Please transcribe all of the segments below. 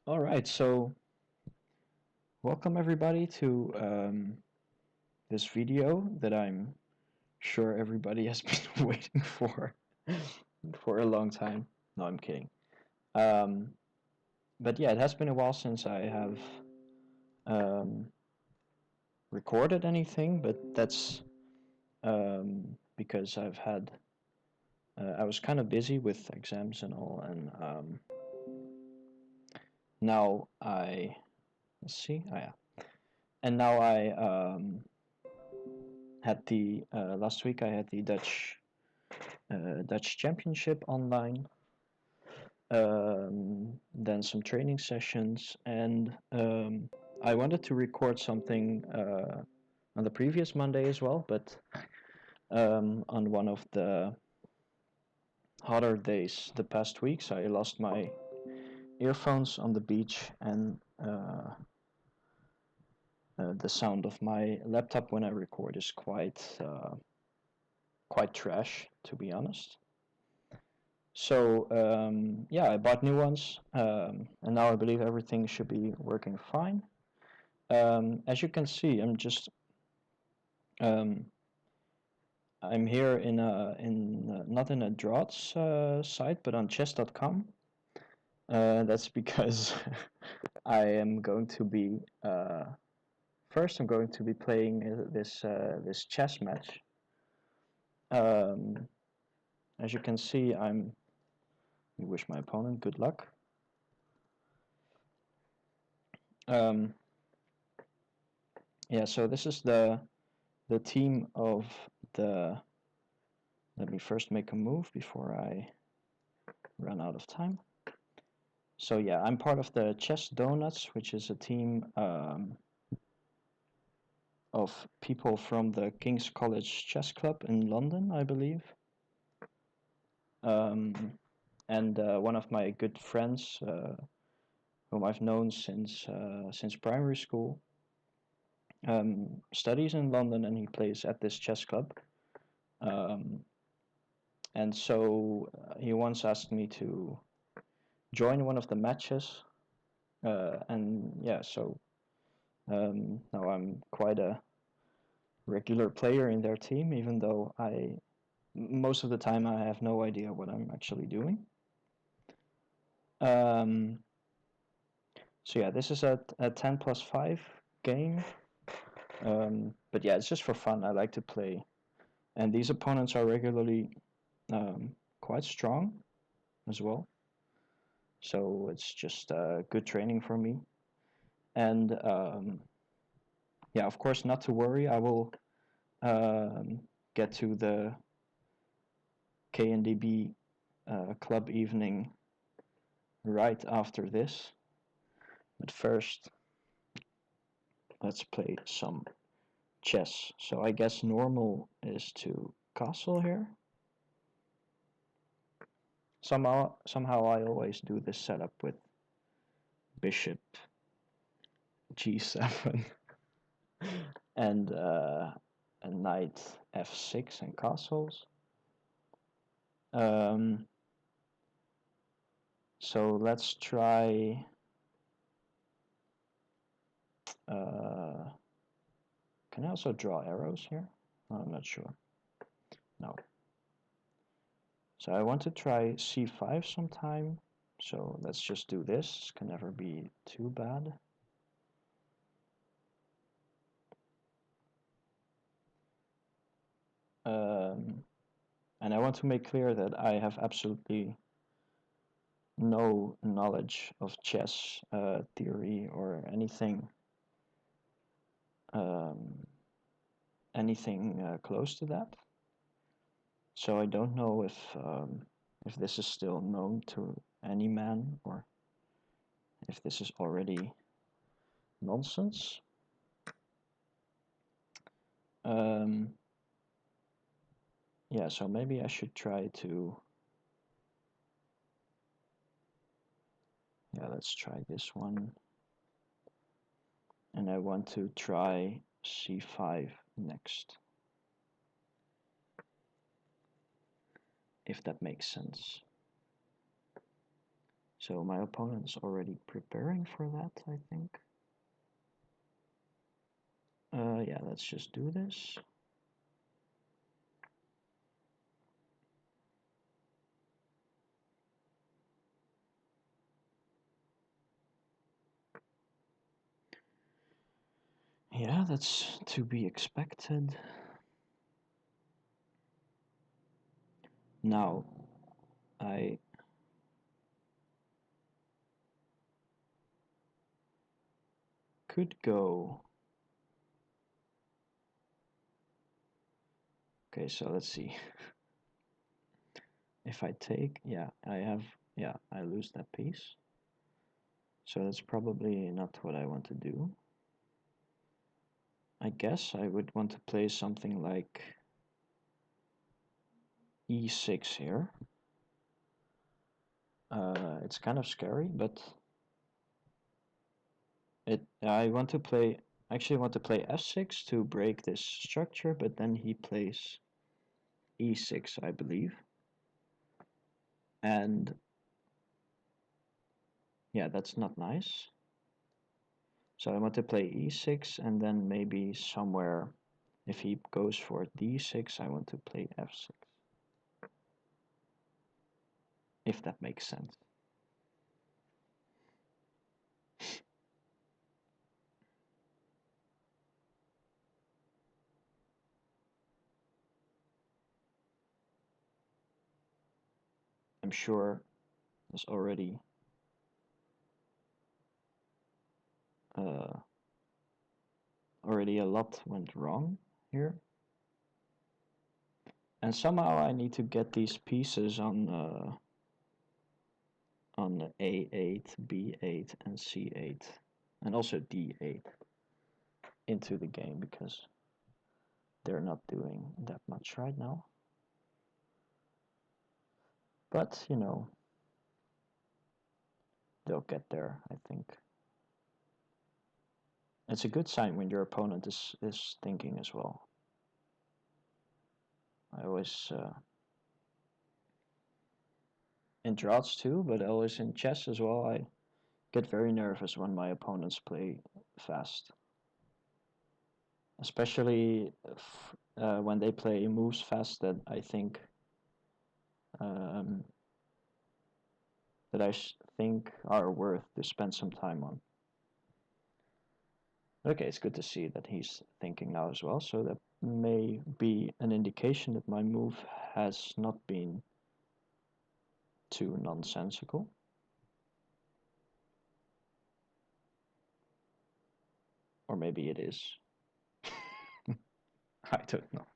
All right, so welcome everybody to this video that I'm sure everybody has been waiting for a long time. No, I'm kidding. Um, but yeah, it has been a while since I have um, recorded anything, but that's because I was kind of busy with exams and all, and now let's see, oh yeah, and now I had the last week I had the Dutch Championship online, then some training sessions, and I wanted to record something on the previous Monday as well, but on one of the hotter days the past weeks, I lost my earphones on the beach, and the sound of my laptop when I record is quite trash, to be honest. So yeah, I bought new ones, and now I believe everything should be working fine. As you can see, um, I'm here not in a draughts site, but on chess.com. That's because I am going to be first. I'm going to be playing this chess match. Um, as you can see, I wish my opponent good luck. Um, yeah, so this is the team of the. Let me first make a move before I run out of time. So yeah, I'm part of the Chess Donuts, which is a team of people from the King's College Chess Club in London, I believe. Um, and one of my good friends, whom I've known since primary school, studies in London, and he plays at this chess club. Um, and so he once asked me to join one of the matches, and yeah, so now I'm quite a regular player in their team, even though most of the time I have no idea what I'm actually doing. Um, so yeah, this is a 10 plus 5 game, but yeah, it's just for fun. I like to play, and these opponents are regularly quite strong as well. So it's just good training for me. And yeah, of course, not to worry. I will um, get to the KNDB club evening right after this. But first, let's play some chess. So I guess normal is to castle here. Somehow I always do this setup with bishop g7 and a knight f6 and castles. Um, so let's try. Uh, can I also draw arrows here? Oh, I'm not sure. No. So I want to try c5 sometime. So let's just do this. Can never be too bad. And I want to make clear that I have absolutely no knowledge of chess theory or um, anything close to that. So I don't know if this is still known to any man or if this is already nonsense. Um, yeah, so maybe I should try to. Yeah, let's try this one. And I want to try c5 next, if that makes sense. So my opponent is already preparing for that, I think. Yeah, let's just do this. Yeah, that's to be expected. Now, I could go. Okay, so let's see. If I take, yeah, I lose that piece. So that's probably not what I want to do. I guess I would want to play something like e6 here. It's kind of scary, but I want to play, actually want to play f6 to break this structure, but then he plays e6, I believe. And yeah, that's not nice. So I want to play e6 and then maybe somewhere, if he goes for d6, I want to play f6. If that makes sense. I'm sure there's uh, already a lot went wrong here. And somehow I need to get these pieces on A8, B8, and C8, and also D8 into the game because they're not doing that much right now. But, you know, they'll get there, I think. It's a good sign when your opponent is thinking as well. I always, in draughts too, but always in chess as well, I get very nervous when my opponents play fast. Especially when they play moves fast that I think um, that I think are worth to spend some time on. Okay, it's good to see that he's thinking now as well, so that may be an indication that my move has not been too nonsensical. Or maybe it is. I don't know.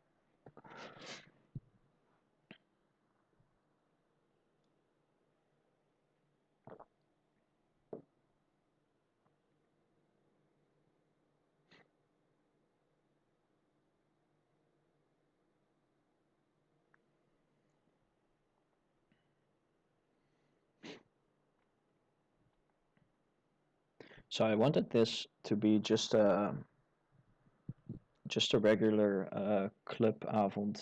So I wanted this to be just a regular Clubavond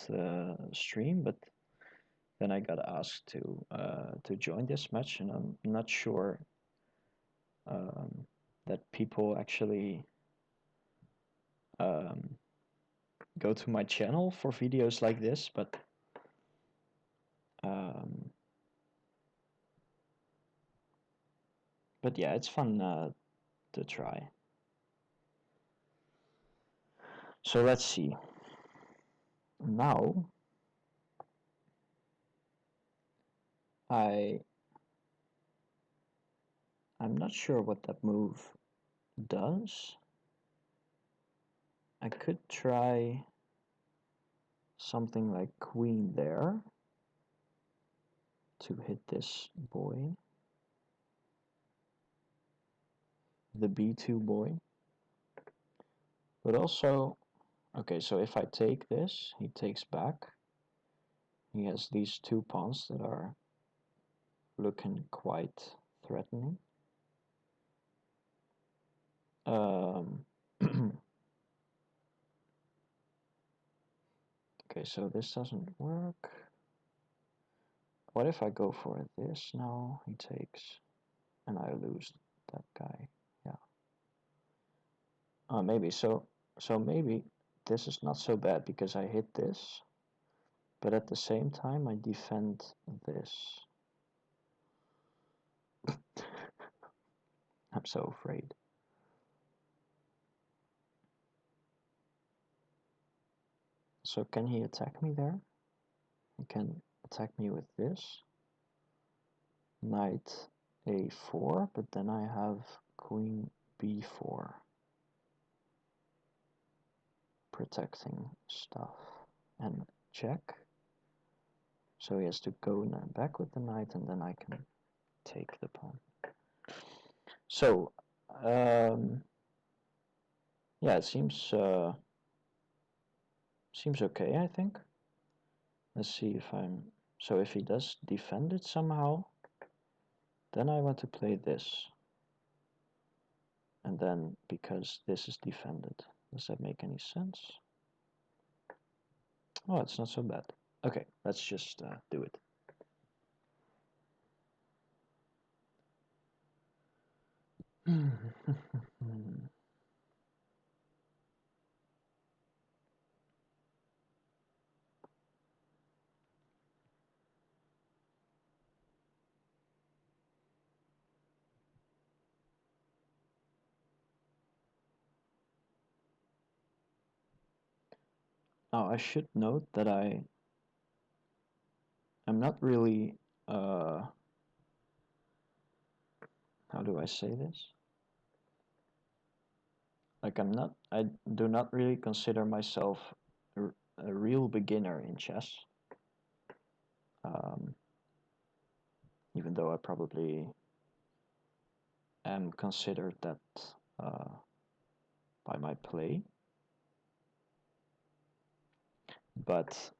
stream, but then I got asked to join this match, and I'm not sure that people actually um, go to my channel for videos like this, um, but yeah, it's fun to try. So let's see. Now I I'm not sure what that move does. I could try something like queen there to hit this boy, the b2 boy. But also, okay, so if I take this, he takes back. He has these two pawns that are looking quite threatening. Okay, so this doesn't work. What if I go for this now? He takes. and I lose that guy. Yeah. Maybe so. So maybe this is not so bad because I hit this, but at the same time I defend this. I'm so afraid. So can he attack me there? He can attack me with this. Knight a4, but then I have queen b4. Protecting stuff. And check. So he has to go back with the knight, and then I can take the pawn. So, yeah, it seems okay, I think. Let's see if I'm... So if he does defend it somehow, then I want to play this. And then, because this is defended, does that make any sense? Oh, it's not so bad. Okay, let's just do it. Now, I should note that I'm not really, how do I say this? Like I do not really consider myself a real beginner in chess. Even though I probably am considered that by my play. But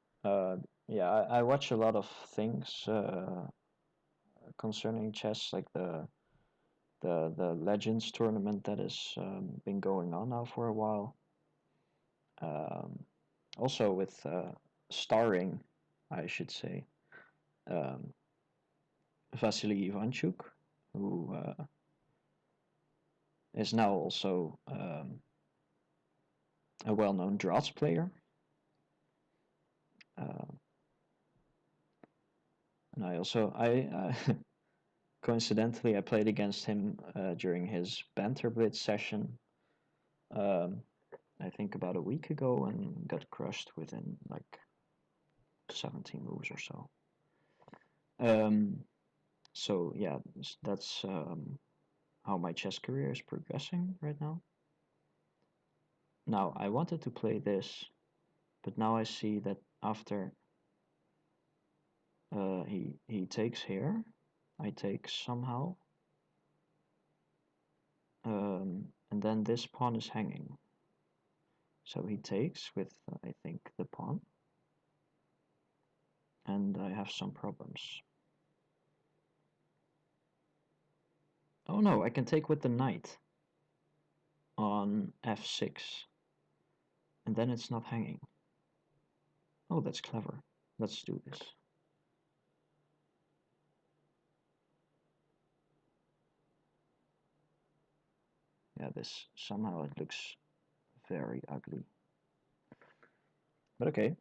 yeah, I watch a lot of things concerning chess, like the Legends tournament that has been going on now for a while. Also with starring, I should say, Vasily Ivanchuk, who is now also a well-known draughts player. And I coincidentally I played against him during his Banter Blitz session. I think about a week ago, and got crushed within like 17 moves or so. So yeah, that's how my chess career is progressing right now. Now I wanted to play this, but now I see that after he takes here, I take somehow, and then this pawn is hanging. So he takes with, I think, the pawn, and I have some problems. Oh no, I can take with the knight on f6, and then it's not hanging. Oh, that's clever. Let's do this. Yeah, this somehow it looks very ugly. But okay.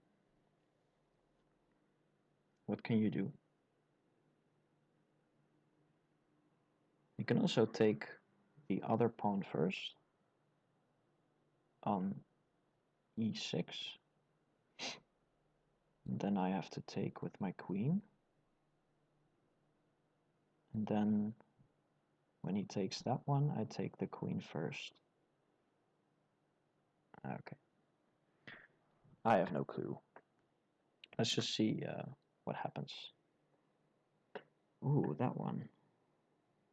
What can you do? You can also take the other pawn first on e6. And then I have to take with my queen. And then when he takes that one, I take the queen first. Okay. I have no clue. Let's just see what happens. Ooh, that one.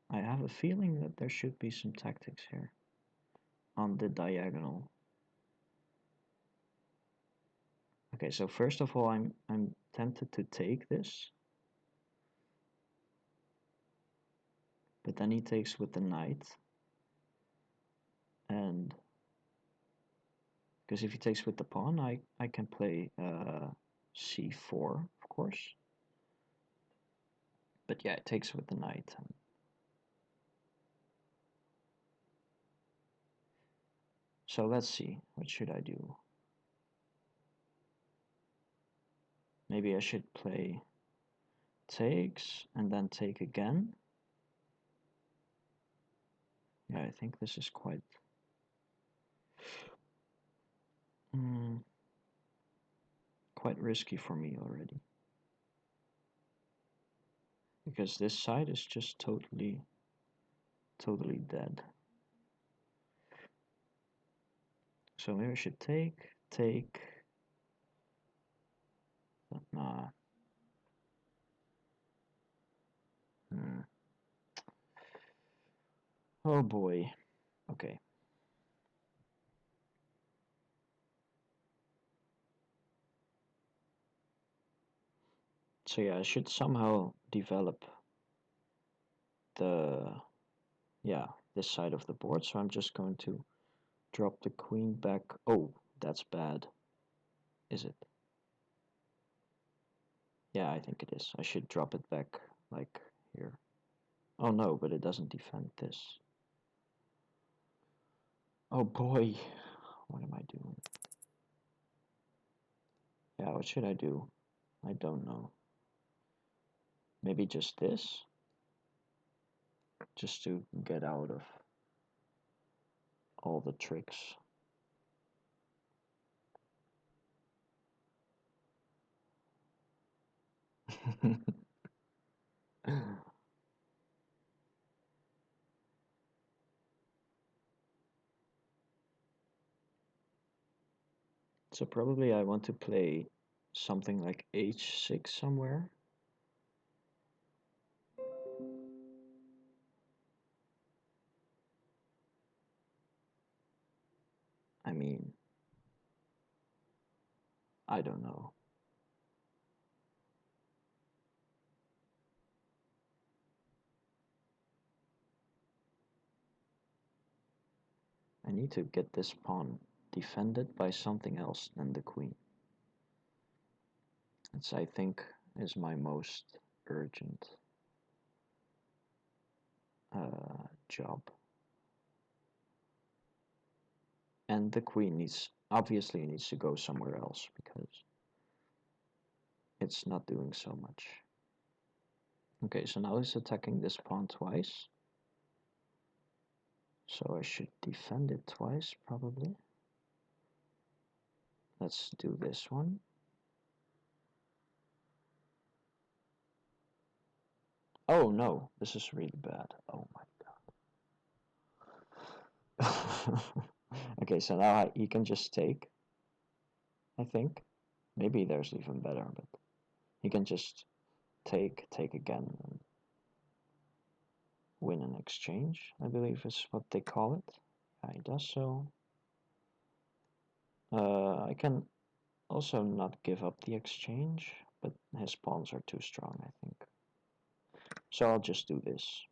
I have a feeling that there should be some tactics here on the diagonal. Okay, so first of all, I'm tempted to take this, but then he takes with the knight, and because if he takes with the pawn, I can play c4, of course. But yeah, it takes with the knight. So let's see, what should I do? Maybe I should play takes and then take again. Yeah, I think this is quite quite risky for me already. Because this side is just totally dead. So maybe I should take, nah. Hmm. Oh boy. Okay. So yeah, I should somehow develop the, yeah, this side of the board. So I'm just going to drop the queen back. Oh, that's bad. Is it? Yeah, I think it is. I should drop it back like here. Oh no, but it doesn't defend this. Oh boy. What am I doing? Yeah, what should I do? I don't know. Maybe just this? Just to get out of all the tricks. So probably I want to play something like h6 somewhere. I mean, I don't know. I need to get this pawn defended by something else than the queen. It's, I think, is my most urgent job. And the queen obviously needs to go somewhere else because it's not doing so much. Okay, so now it's attacking this pawn twice. So I should defend it twice, probably. Let's do this one. Oh no, this is really bad. Oh my god. Okay, so now he can just take, I think. Maybe there's even better, but he can just take again, and win an exchange, I believe is what they call it. Yeah, he does so. I can also not give up the exchange, but his pawns are too strong, I think. So I'll just do this.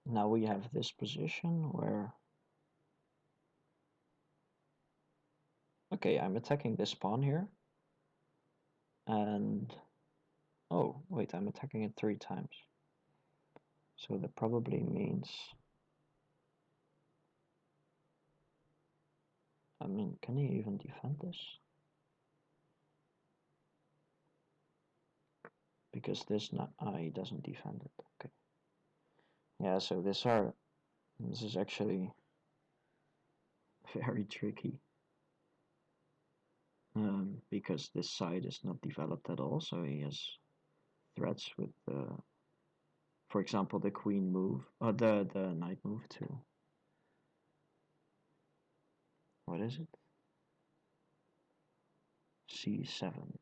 Now we have this position where... Okay, I'm attacking this pawn here. And... Oh, wait, I'm attacking it 3 times. So that probably means... I mean, can he even defend this? Because this not... Ah, he doesn't defend it. Okay. Yeah, so this is actually very tricky. Because this side is not developed at all, so he has threats with the... For example, the queen move, the knight move too. What is it? C7.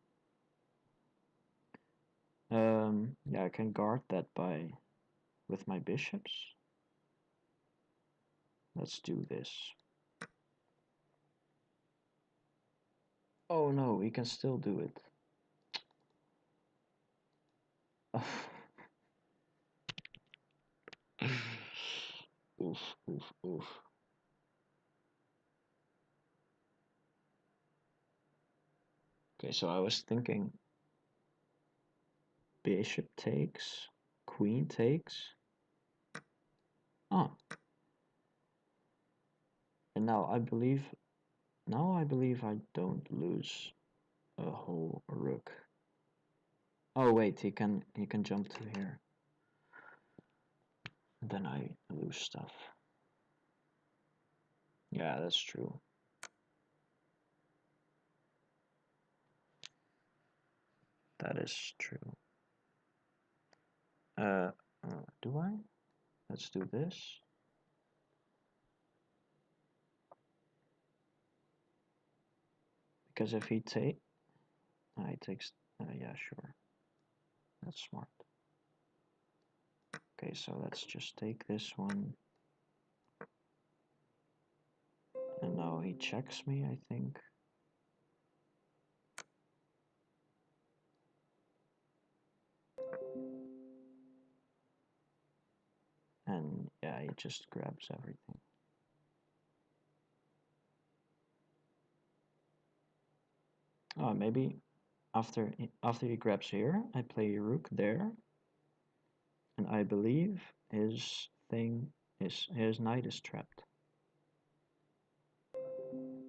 Yeah, I can guard that with my bishops. Let's do this. Oh no, we can still do it. Oof, oof, oof. Okay, so I was thinking bishop takes, queen takes. Oh, And now I believe I don't lose a whole rook. Oh wait, he can jump to here. And then I lose stuff. Yeah, that's true. That is true. Do I? Let's do this. Because if he takes, yeah, sure. That's smart. Okay, so let's just take this one. And now he checks me, I think. And yeah, he just grabs everything. Oh, maybe after he grabs here, I play rook there, and I believe his knight is trapped.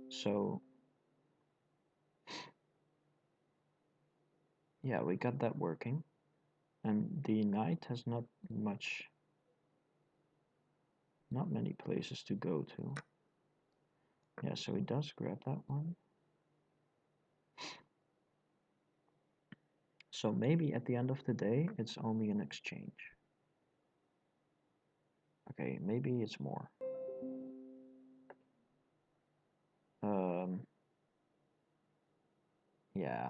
So yeah, we got that working, and the knight has not many places to go to. Yeah, so he does grab that one. So maybe at the end of the day, it's only an exchange. Okay, maybe it's more. Yeah,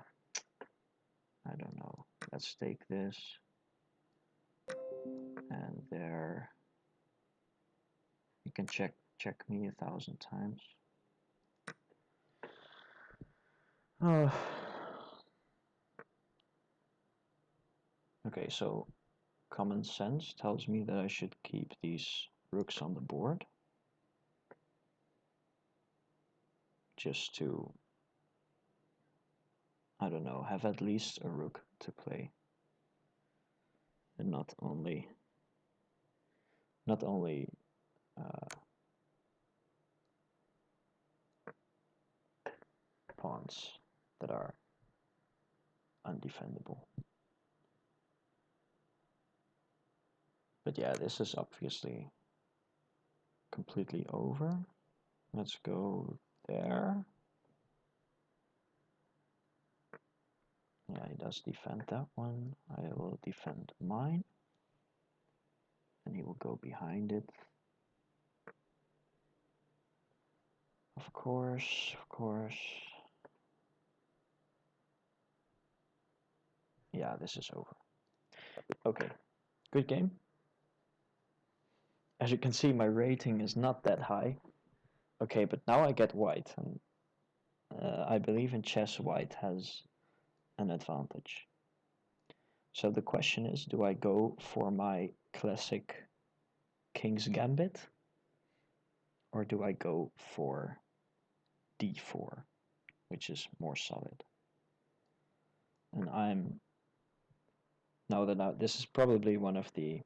I don't know. Let's take this. And there. You can check me 1,000 times. Okay, so common sense tells me that I should keep these rooks on the board. Just to, I don't know, have at least a rook to play. And not only pawns that are undefendable. But yeah, this is obviously completely over. Let's go there. Yeah, he does defend that one. I will defend mine. And he will go behind it. Of course, of course. Yeah, this is over. Okay, good game. As you can see, my rating is not that high. Okay, but now I get white, and I believe in chess white has an advantage. So the question is, do I go for my classic King's Gambit, or do I go for d4, which is more solid? And this is probably one of the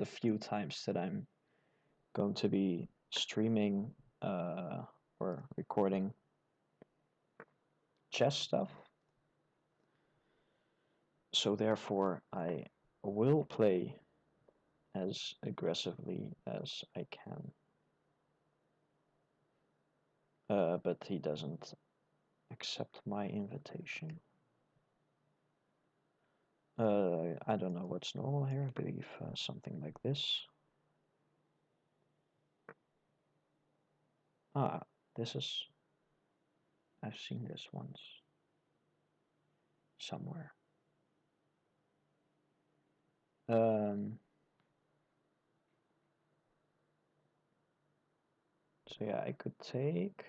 few times that I'm going to be streaming or recording chess stuff. So therefore I will play as aggressively as I can. But he doesn't accept my invitation. I don't know what's normal here. I believe something like this. Ah, I've seen this once. Somewhere. So yeah, I could take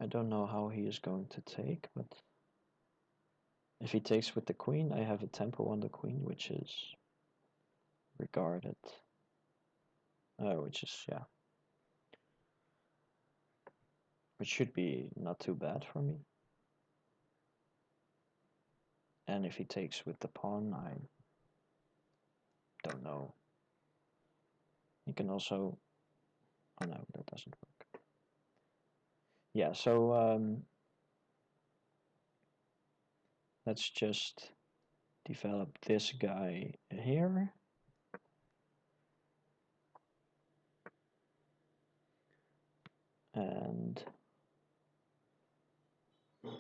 I don't know how he is going to take, but if he takes with the queen, I have a tempo on the queen, which is regarded, which should be not too bad for me. And if he takes with the pawn, don't know. You can also, oh no, that doesn't work. Yeah, so let's just develop this guy here. And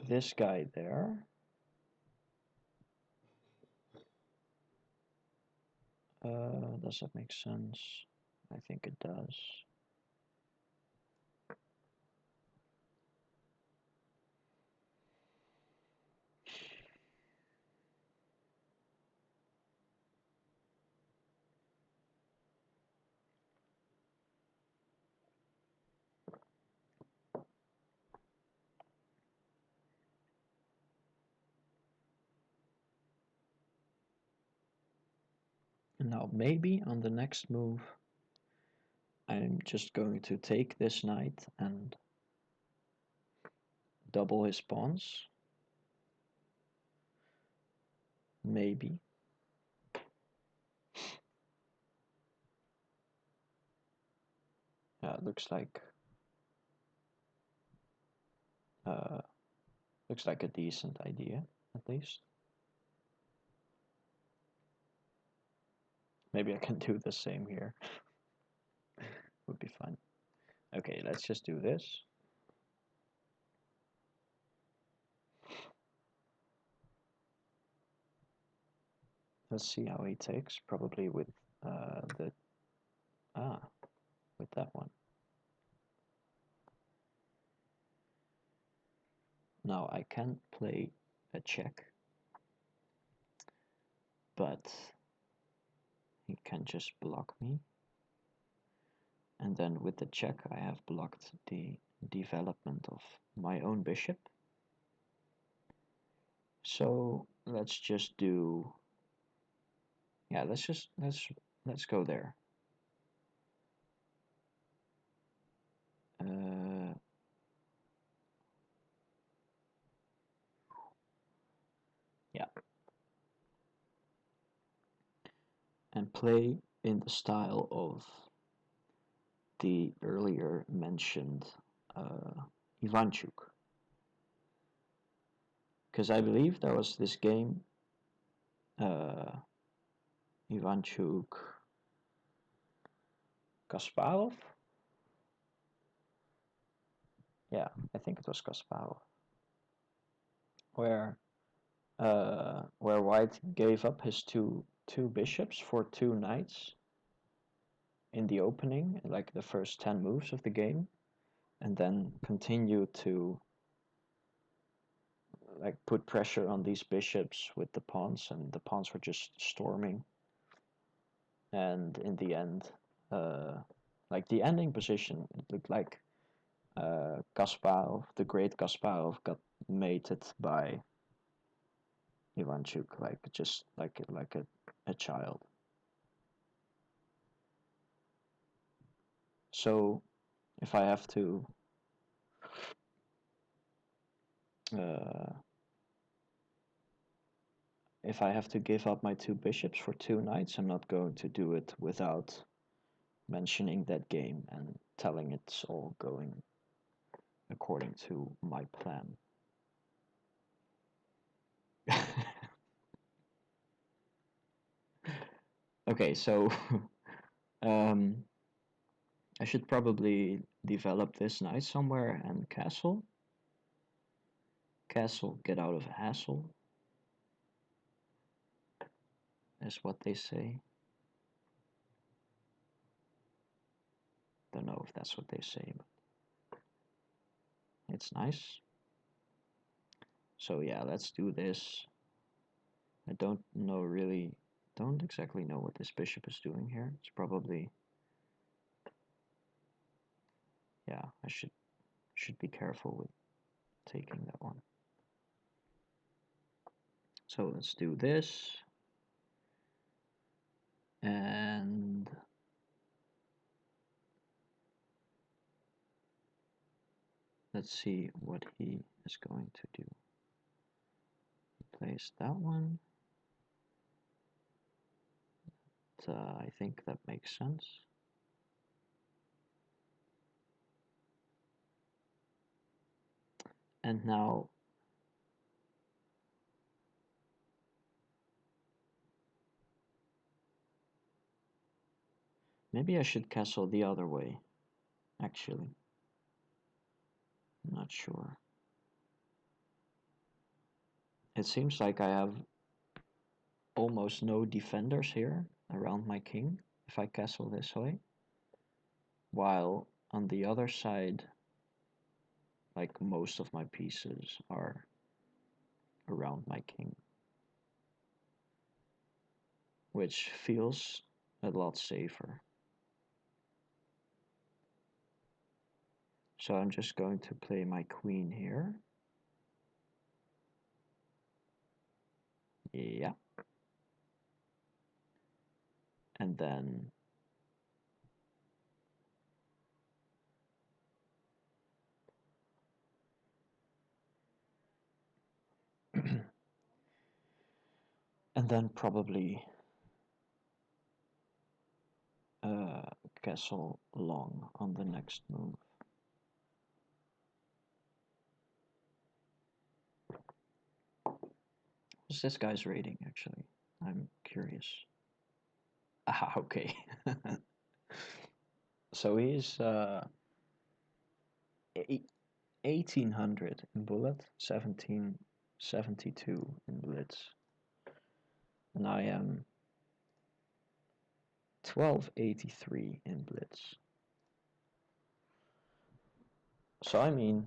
this guy there. Does that make sense? I think it does. Now maybe on the next move I'm just going to take this knight and double his pawns. Maybe. Yeah, it looks like a decent idea, at least. Maybe I can do the same here. Would be fun. Okay, let's just do this. Let's see how he takes, probably with with that one. Now I can play a check, but he can just block me. And then with the check I have blocked the development of my own bishop. So let's just do, yeah, let's go there. Yeah. And play in the style of the earlier mentioned Ivanchuk. Because I believe there was this game, Ivanchuk Kasparov? Yeah, I think it was Kasparov. Where White gave up his two bishops for two knights in the opening, like the first 10 moves of the game, and then continued to like put pressure on these bishops with the pawns, and the pawns were just storming. And in the end, like the ending position, it looked like Kasparov, the great Kasparov, got mated by Ivanchuk, like just like a child. So if I have to give up my two bishops for two knights, I'm not going to do it without mentioning that game and telling it's all going according to my plan. Okay, so I should probably develop this knight somewhere and castle. Castle, get out of hassle, is what they say. Don't know if that's what they say, but it's nice. So yeah, let's do this. I don't exactly know what this bishop is doing here. It's probably, yeah, I should be careful with taking that one. So let's do this. And let's see what he is going to do. He plays that one. I think that makes sense. And now maybe I should castle the other way, actually. I'm not sure. It seems like I have almost no defenders here around my king if I castle this way. While on the other side, like most of my pieces are around my king. Which feels a lot safer. So I'm just going to play my queen here. Yeah. And then and then probably castle long on the next move. What's this guy's rating actually? I'm curious. Ah, okay. So he's 1800 in bullet, 1772 in blitz. And I am 1283 in blitz. So I mean,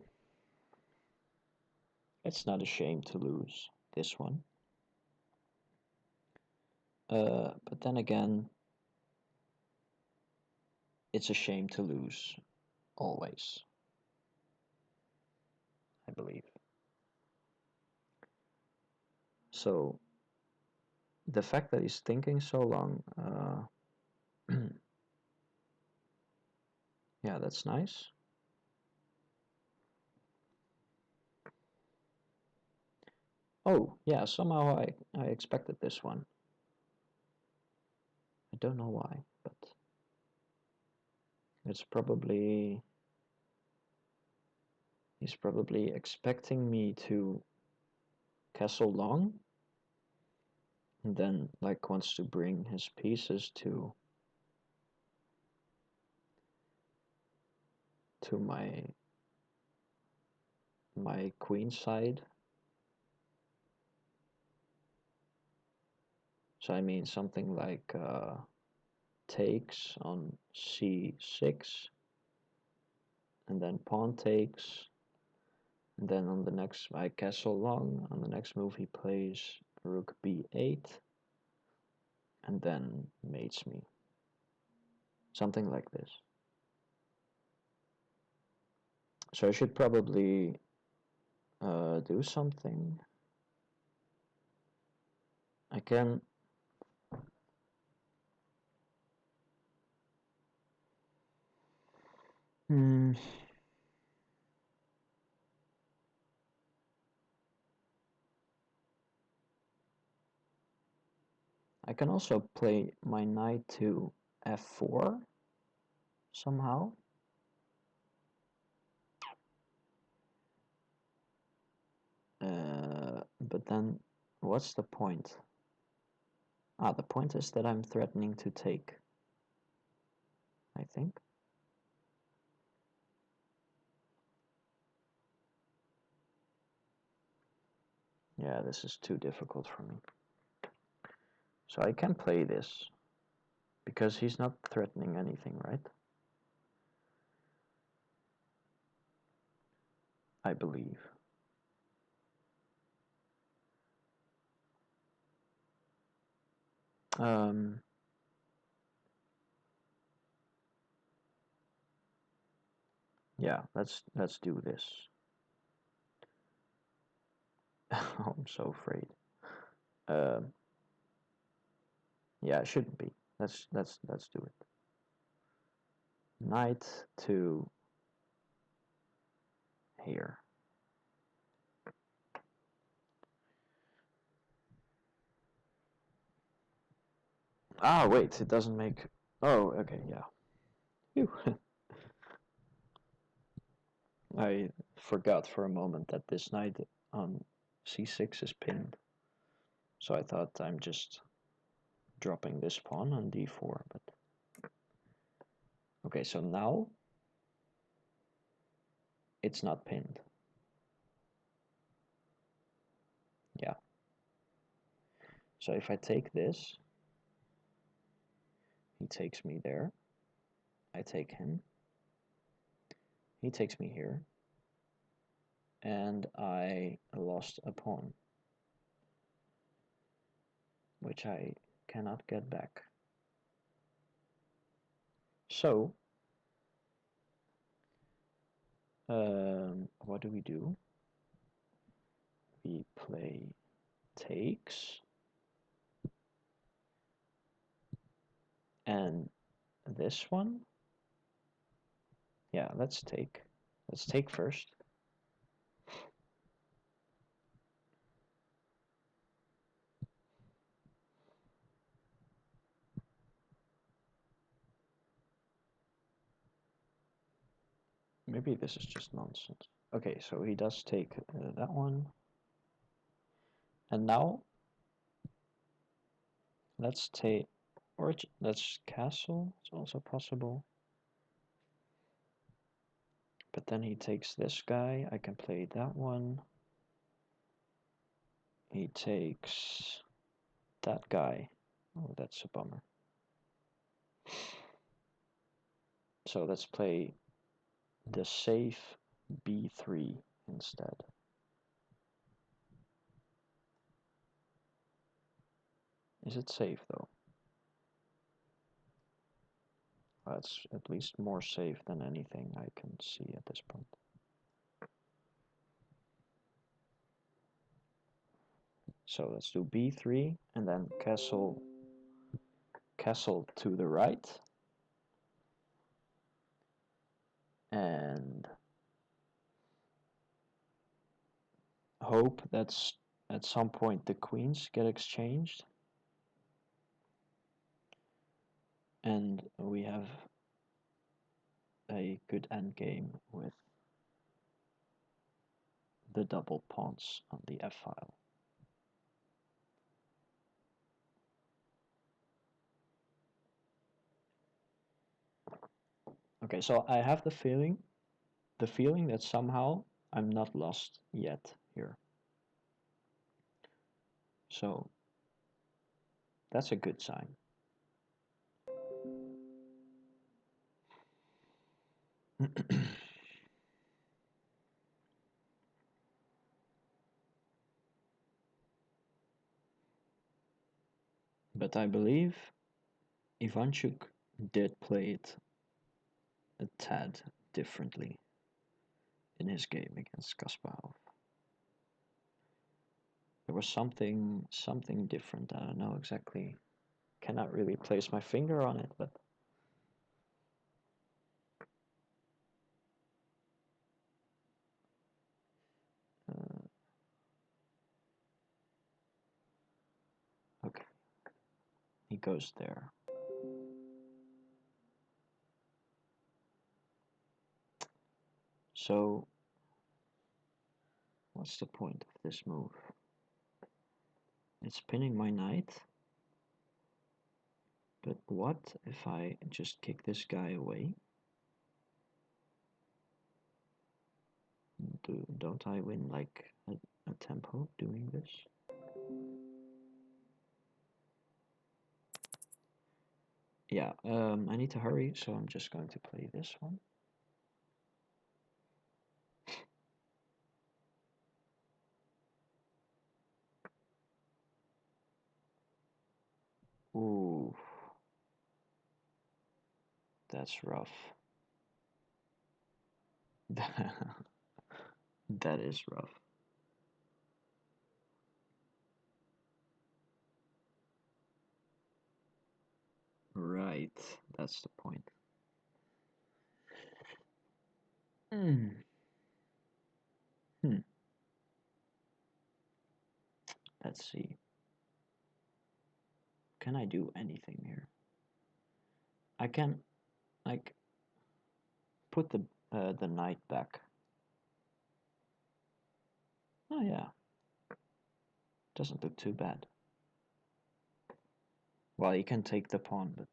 it's not a shame to lose this one. But then again, it's a shame to lose always, I believe. So the fact that he's thinking so long, yeah, that's nice. Oh, yeah, somehow I expected this one. I don't know why, but it's probably... He's probably expecting me to castle long, and then like wants to bring his pieces to my queen side. So I mean something like takes on c6, and then pawn takes, and then on the next I castle long. On the next move he plays rook b8, and then mates me. Something like this. So I should probably do something. I can... I can also play my knight to f4 somehow. But then what's the point? Ah, the point is that I'm threatening to take, I think. Yeah, this is too difficult for me. So I can play this, because he's not threatening anything, right? I believe. Yeah, let's do this. I'm so afraid. Yeah, it shouldn't be. Let's do it. Knight to here. Ah, wait, it doesn't make... Oh, okay, yeah. Phew. I forgot for a moment that this knight on c6 is pinned. So I thought I'm just dropping this pawn on d4, but... Okay, so now it's not pinned. Yeah. So if I take this, he takes me there. I take him. He takes me here. And I lost a pawn, which I cannot get back. So, what do? We play takes, and this one, yeah, let's take first. Maybe this is just nonsense. Okay, so he does take that one, and now let's take, or let's castle, it's also possible. But then he takes this guy, I can play that one. He takes that guy. Oh, that's a bummer. So let's play the safe b3 instead. Is it safe though? That's at least more safe than anything I can see at this point. So let's do b3 and then castle to the right. And hope that at some point the queens get exchanged. And we have a good endgame with the double pawns on the f-file. Okay, so I have the feeling that somehow I'm not lost yet here. So that's a good sign. But I believe Ivanchuk did play it a tad differently in his game against Kasparov. There was something different. I don't know exactly. Cannot really place my finger on it, but okay. He goes there. So what's the point of this move? It's pinning my knight. But what if I just kick this guy away? Don't I win like a tempo doing this? Yeah, I need to hurry, so I'm just going to play this one. Ooh, that's rough. That is rough. Right, that's the point. Hmm. Let's see. can I do anything here? I can, like, put the knight back. Oh yeah, doesn't look too bad. Well, you can take the pawn, but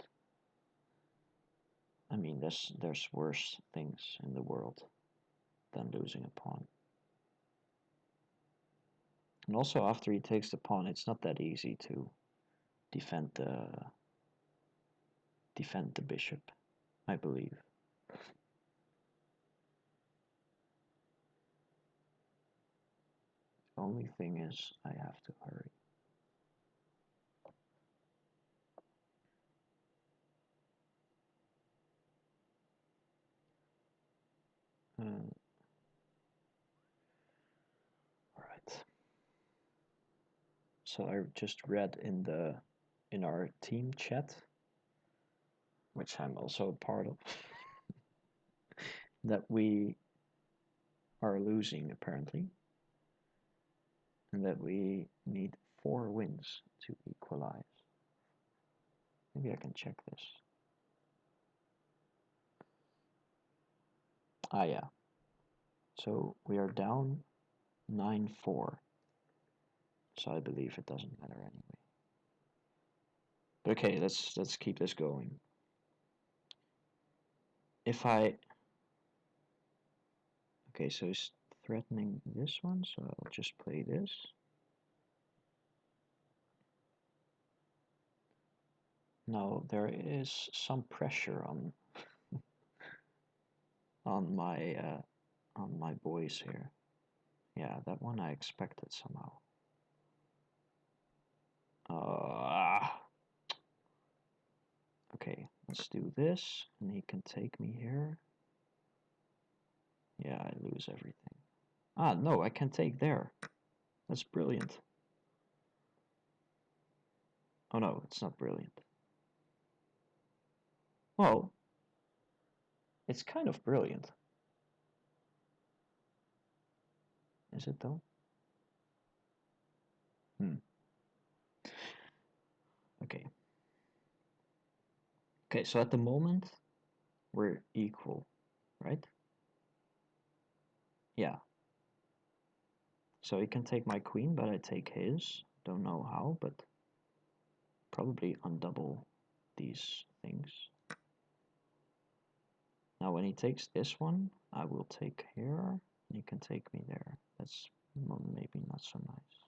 I mean, there's worse things in the world than losing a pawn. And also, after he takes the pawn, it's not that easy to defend the bishop, I believe. The only thing is, I have to hurry. All right. So I just read in our team chat, which I'm also a part of, that we are losing apparently, and that we need 4 wins to equalize. Maybe I can check this. Ah, yeah. So we are down 9-4. So I believe it doesn't matter anyway. But okay, let's keep this going. If I okay, so he's threatening this one, so I'll just play this. Now there is some pressure on my boys here. Yeah, that one I expected somehow. Okay, let's do this, and he can take me here. Yeah, I lose everything. Ah, no, I can take there. That's brilliant. Oh no, it's not brilliant. Well, it's kind of brilliant. Is it though? Okay. Okay, so at the moment, we're equal, right? Yeah. So he can take my queen, but I take his. Don't know how, but probably undouble these things. Now when he takes this one, I will take here, and he can take me there. That's maybe not so nice.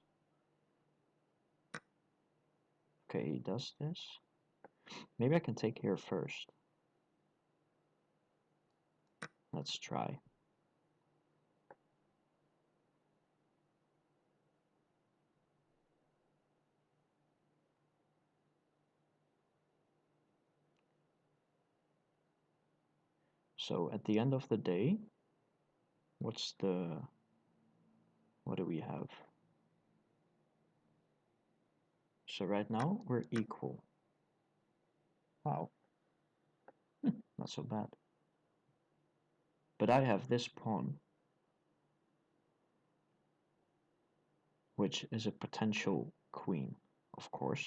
Okay, he does this. Maybe I can take here first. Let's try. So at the end of the day, what do we have? So right now we're equal. Wow, not so bad. But I have this pawn, which is a potential queen, of course.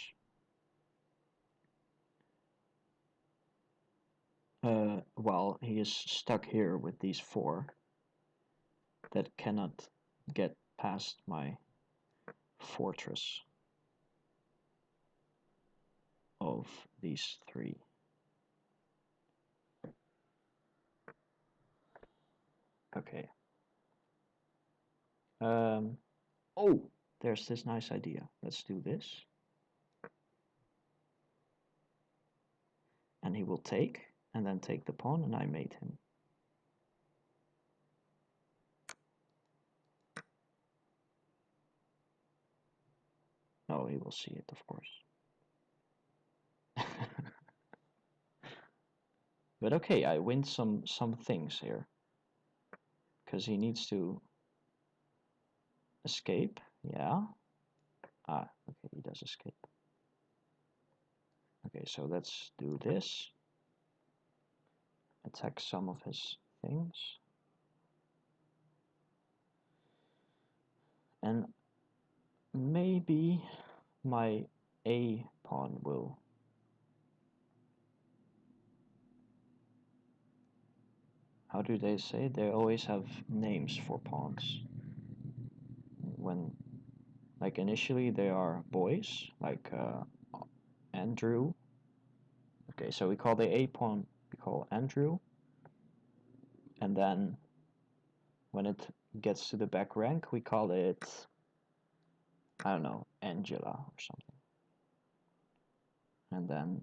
Well, he is stuck here with these 4 that cannot get past my fortress of these 3. Okay. Oh, there's this nice idea. Let's do this. And he will take, and then take the pawn, and I mate him. No, he will see it, of course. But okay, I win some things here. Because he needs to escape, yeah. Ah, okay, he does escape. Okay, so let's do this. Attack some of his things. And maybe my A pawn will... How do they say? They always have names for pawns. When, like initially they are boys, like Andrew. Okay, so we call the A pawn, we call Andrew. And then when it gets to the back rank, we call it, I don't know, Angela or something. And then,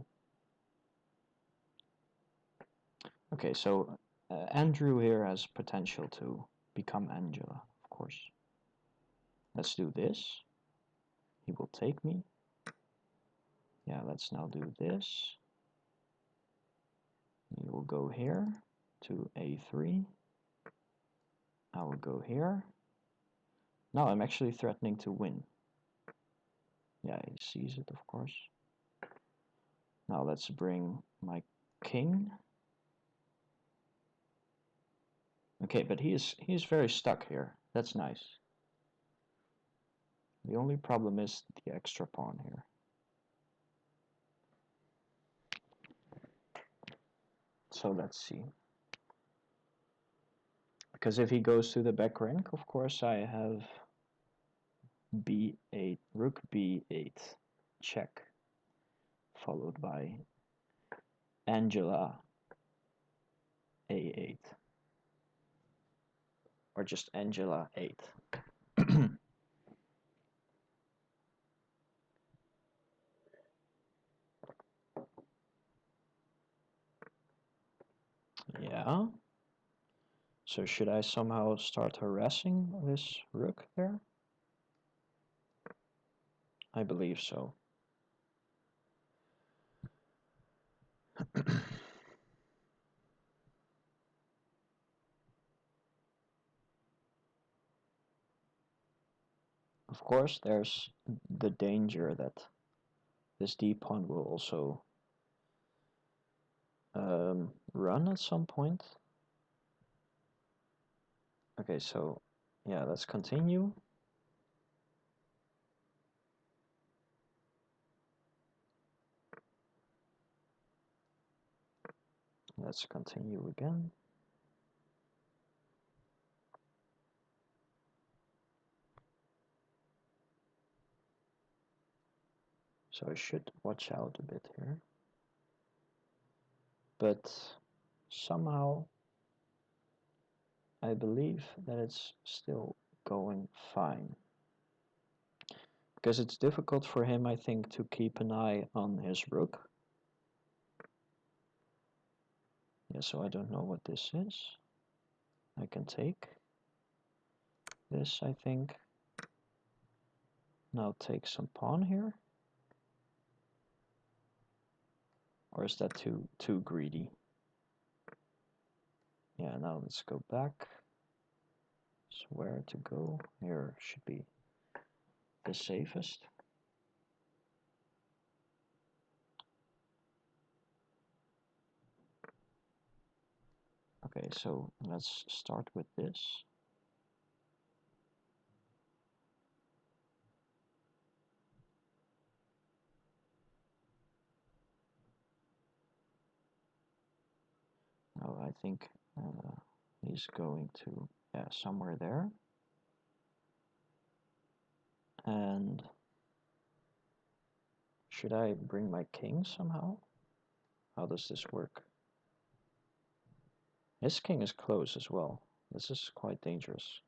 okay, so Andrew here has potential to become Angela, of course. Let's do this. He will take me. Yeah, let's now do this. He will go here to A3. I will go here. Now I'm actually threatening to win. Yeah, he sees it, of course. Now let's bring my king. Okay, but he is very stuck here. That's nice. The only problem is the extra pawn here. So let's see. Because if he goes to the back rank, of course I have B8, rook B8, check, followed by Angela A8, or just Angela 8. Yeah. So should I somehow start harassing this rook there? I believe so. Of course, there's the danger that this d pawn will also run at some point. Okay, so yeah, let's continue. Let's continue again. So I should watch out a bit here. But somehow I believe that it's still going fine. Because it's difficult for him, I think, to keep an eye on his rook. Yeah, so I don't know what this is. I can take this, I think. Now take some pawn here. Or is that too greedy? Yeah, now let's go back. So where to go? Here should be the safest. Okay, so let's start with this. Oh, I think he's going to, yeah, somewhere there. And should I bring my king somehow? How does this work? His king is close as well. This is quite dangerous.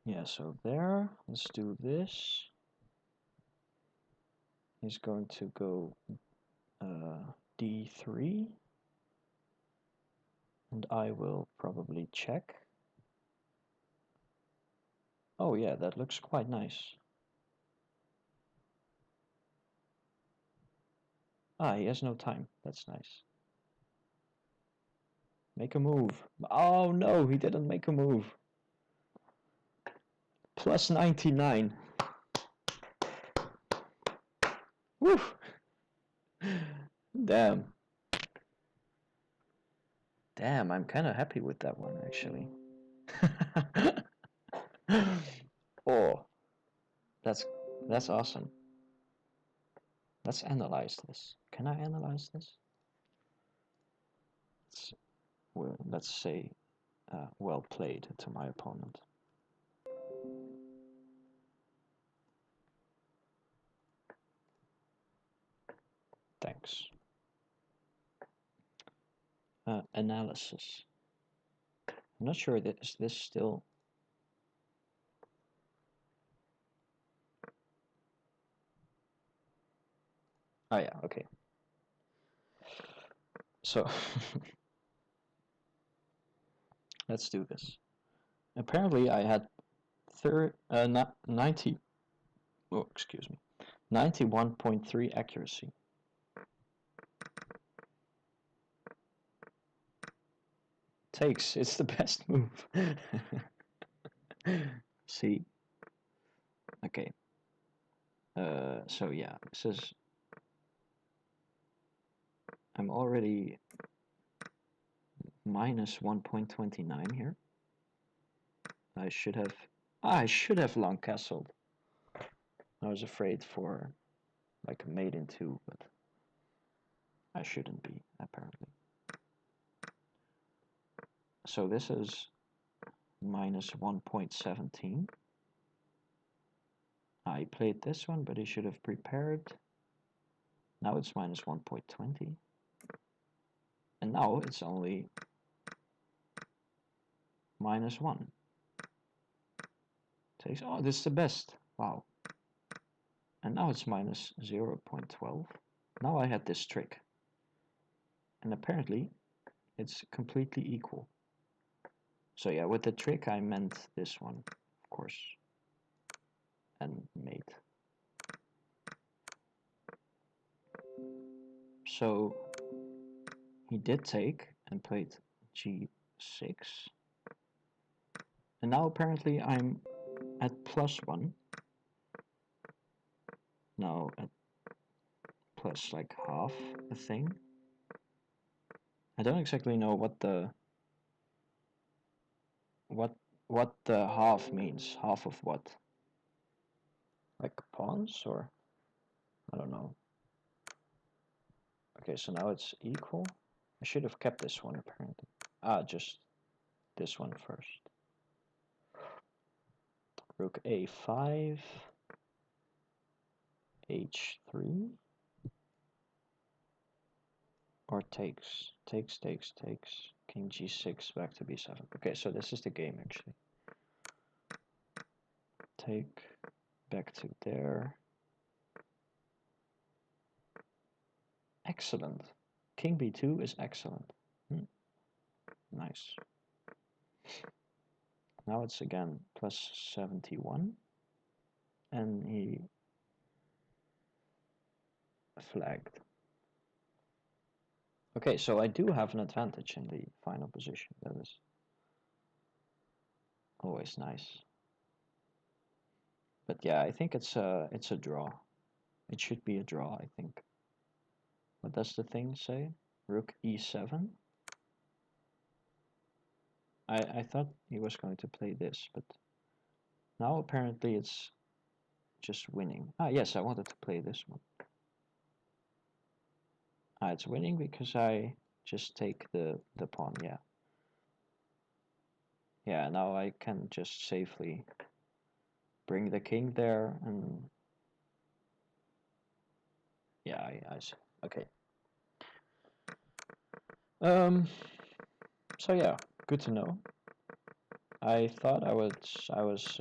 Yeah, so there, let's do this. He's going to go d3. And I will probably check. Oh yeah, that looks quite nice. Ah, he has no time. That's nice. Make a move. Oh no, he didn't make a move. Plus 99. Woo! Damn. Damn, I'm kind of happy with that one, actually. Oh, that's that's awesome. Let's analyze this. Can I analyze this? Let's say well played to my opponent. Thanks. Analysis. I'm not sure that is this still. Oh yeah, okay. So let's do this. Apparently I had 90. Oh, excuse me. 91.3 accuracy. Takes. It's the best move. See. Okay. So yeah, this is. I'm already minus 1.29 here. I should have long castled. I was afraid for like a mate in 2, but I shouldn't be, apparently. So this is minus 1.17. I played this one, but he should have prepared. Now it's minus 1.20. And now it's only minus 1. Takes, oh, this is the best. Wow. And now it's minus 0.12. Now I had this trick. And apparently it's completely equal. So yeah, with the trick I meant this one, of course. And mate. So he did take and played g6. And now apparently I'm at +1. Now at plus like half a thing. I don't exactly know what the half means. Half of what? Like pawns or I don't know. Okay, so now it's equal. I should have kept this one apparently. Just this one first. Rook a5, h3, or takes, king g6 back to b7. Okay, so this is the game actually. Take back to there. Excellent. King b2 is excellent. Nice. Now it's again plus 71. And he flagged. Okay, so I do have an advantage in the final position. That is always nice. But yeah, I think it's a draw. It should be a draw, I think. What does the thing say? Rook e7. I thought he was going to play this, but now apparently it's just winning. Yes, I wanted to play this one. It's winning because I just take the pawn, yeah. Yeah, now I can just safely bring the king there and yeah, I see. Okay. So yeah, good to know. I thought I was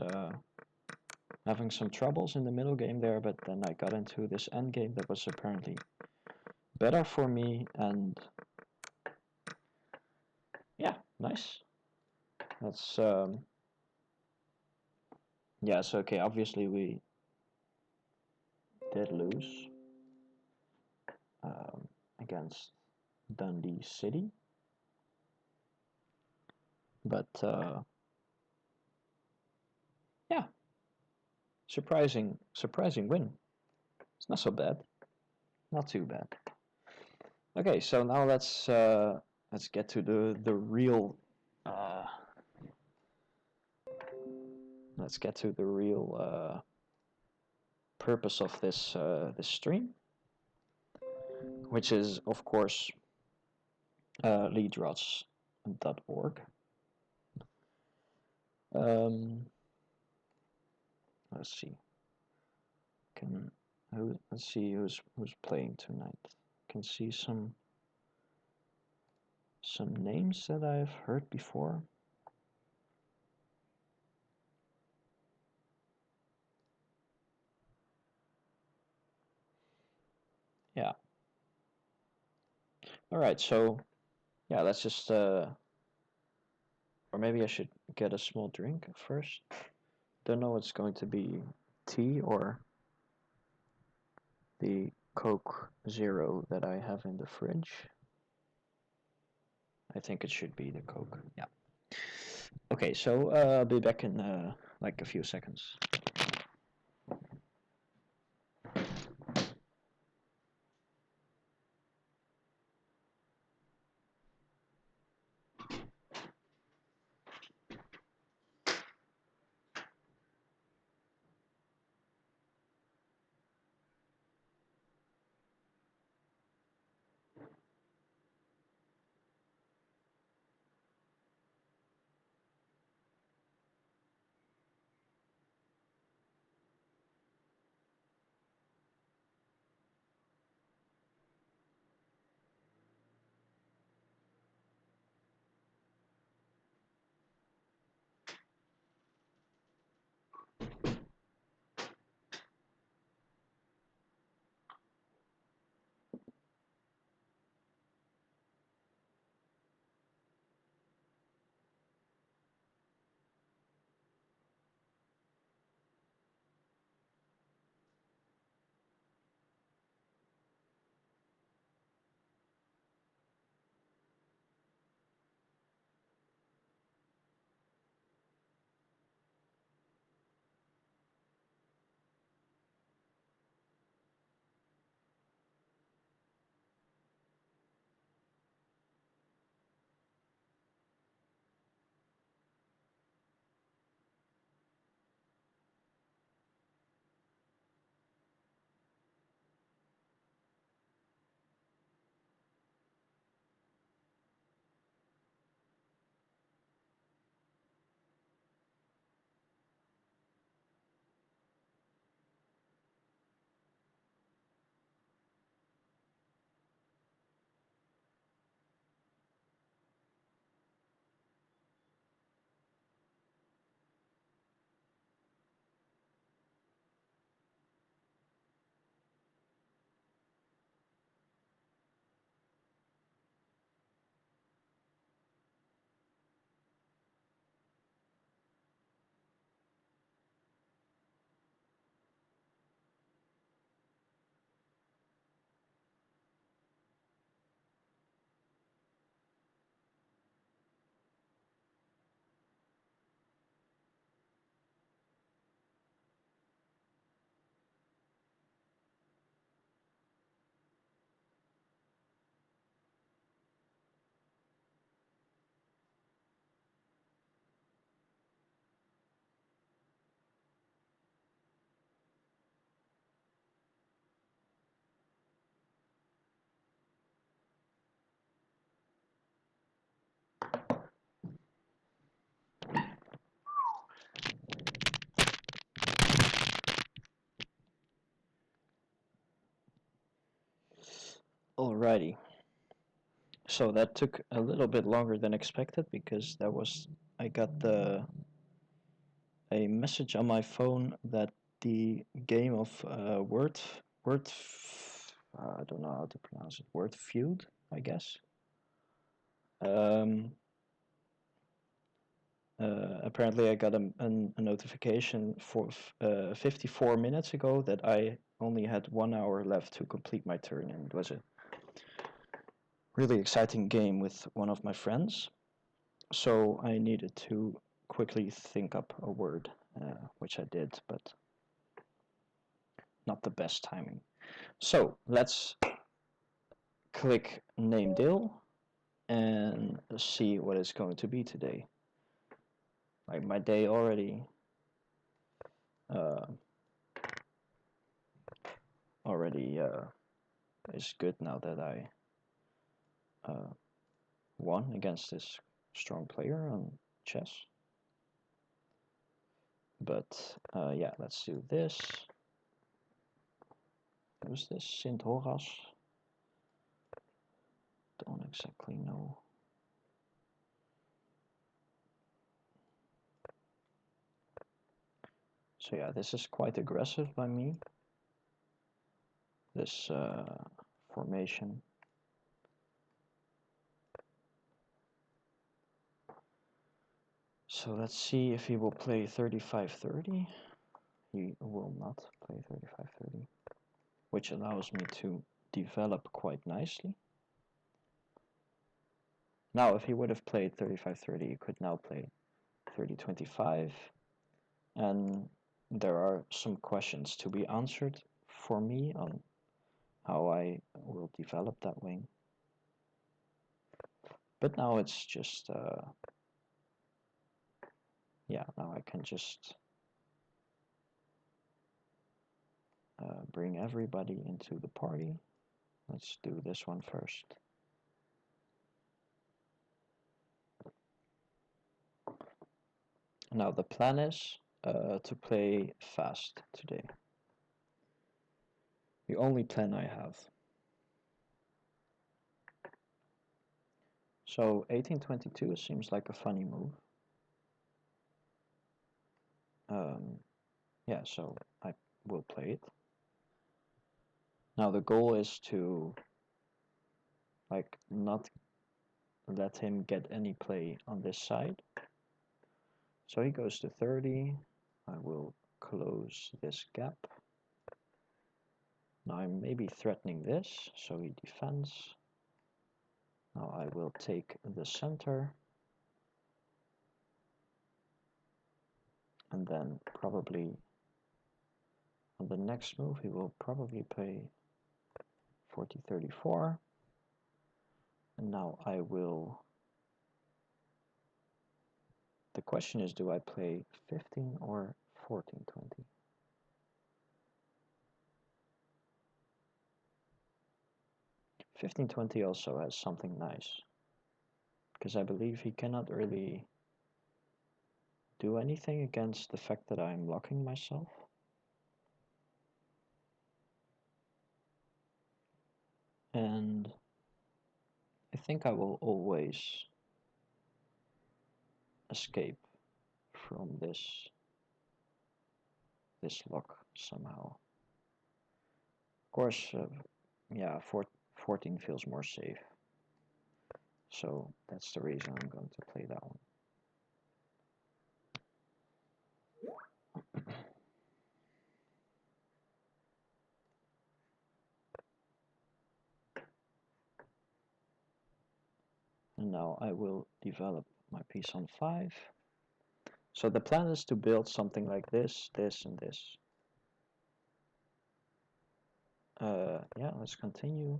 having some troubles in the middle game there, but then I got into this end game that was apparently better for me, and yeah, nice. That's yeah. So okay, obviously we did lose against Dundee City, but yeah, surprising win. It's not so bad, not too bad. Okay, so now let's let's get to the real. Let's get to the real purpose of this stream, which is of course leadrods.org. Let's see. Let's see who's playing tonight. Can see some names that I've heard before. Yeah. All right. So yeah, let's just or maybe I should get a small drink first. Don't know what's going to be, tea or the Coke Zero that I have in the fridge. I think it should be the Coke. Yeah. Okay, so I'll be back in like a few seconds. Alrighty. So that took a little bit longer than expected because I got a message on my phone that the game of I don't know how to pronounce it, Word Feud, I guess. Apparently I got a notification for 54 minutes ago that I only had 1 hour left to complete my turn, and it was a really exciting game with one of my friends. So I needed to quickly think up a word, which I did, but not the best timing. So let's click name Dill, and see what it's going to be today. Like my day already uh, already is good now that I won against this strong player on chess. But yeah, let's do this. Who's this? Sint Horas? Don't exactly know. So yeah, this is quite aggressive by me. This formation. So let's see if he will play 35-30. He will not play 35-30, which allows me to develop quite nicely. Now, if he would have played 35-30, he could now play 30-25, and there are some questions to be answered for me on how I will develop that wing. But now it's just, yeah, now I can just bring everybody into the party. Let's do this one first. Now the plan is to play fast today. The only plan I have. So 1822 seems like a funny move. Yeah, so I will play it. Now the goal is to like not let him get any play on this side. So he goes to 30. I will close this gap. Now I'm maybe threatening this, so he defends. Now I will take the center. And then probably on the next move he will probably play 40-34. And now I will... The question is, do I play 15 or 14-20? (15-20) also has something nice, because I believe he cannot really do anything against the fact that I'm locking myself. And I think I will always escape from this lock somehow. Of course, yeah, 14 feels more safe. So that's the reason I'm going to play that one. And now I will develop my piece on 5. So the plan is to build something like this, this, and this. Yeah, let's continue.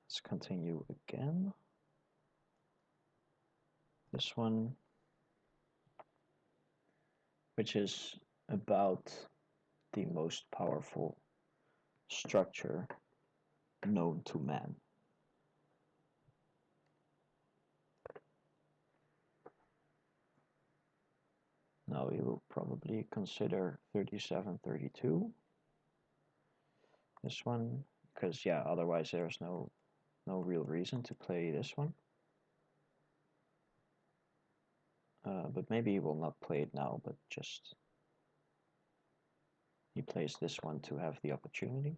Let's continue again. This one, which is about the most powerful structure known to man. Now we will probably consider 37-32. This one, because yeah, otherwise there's no real reason to play this one. But maybe he will not play it now, but just he plays this one to have the opportunity.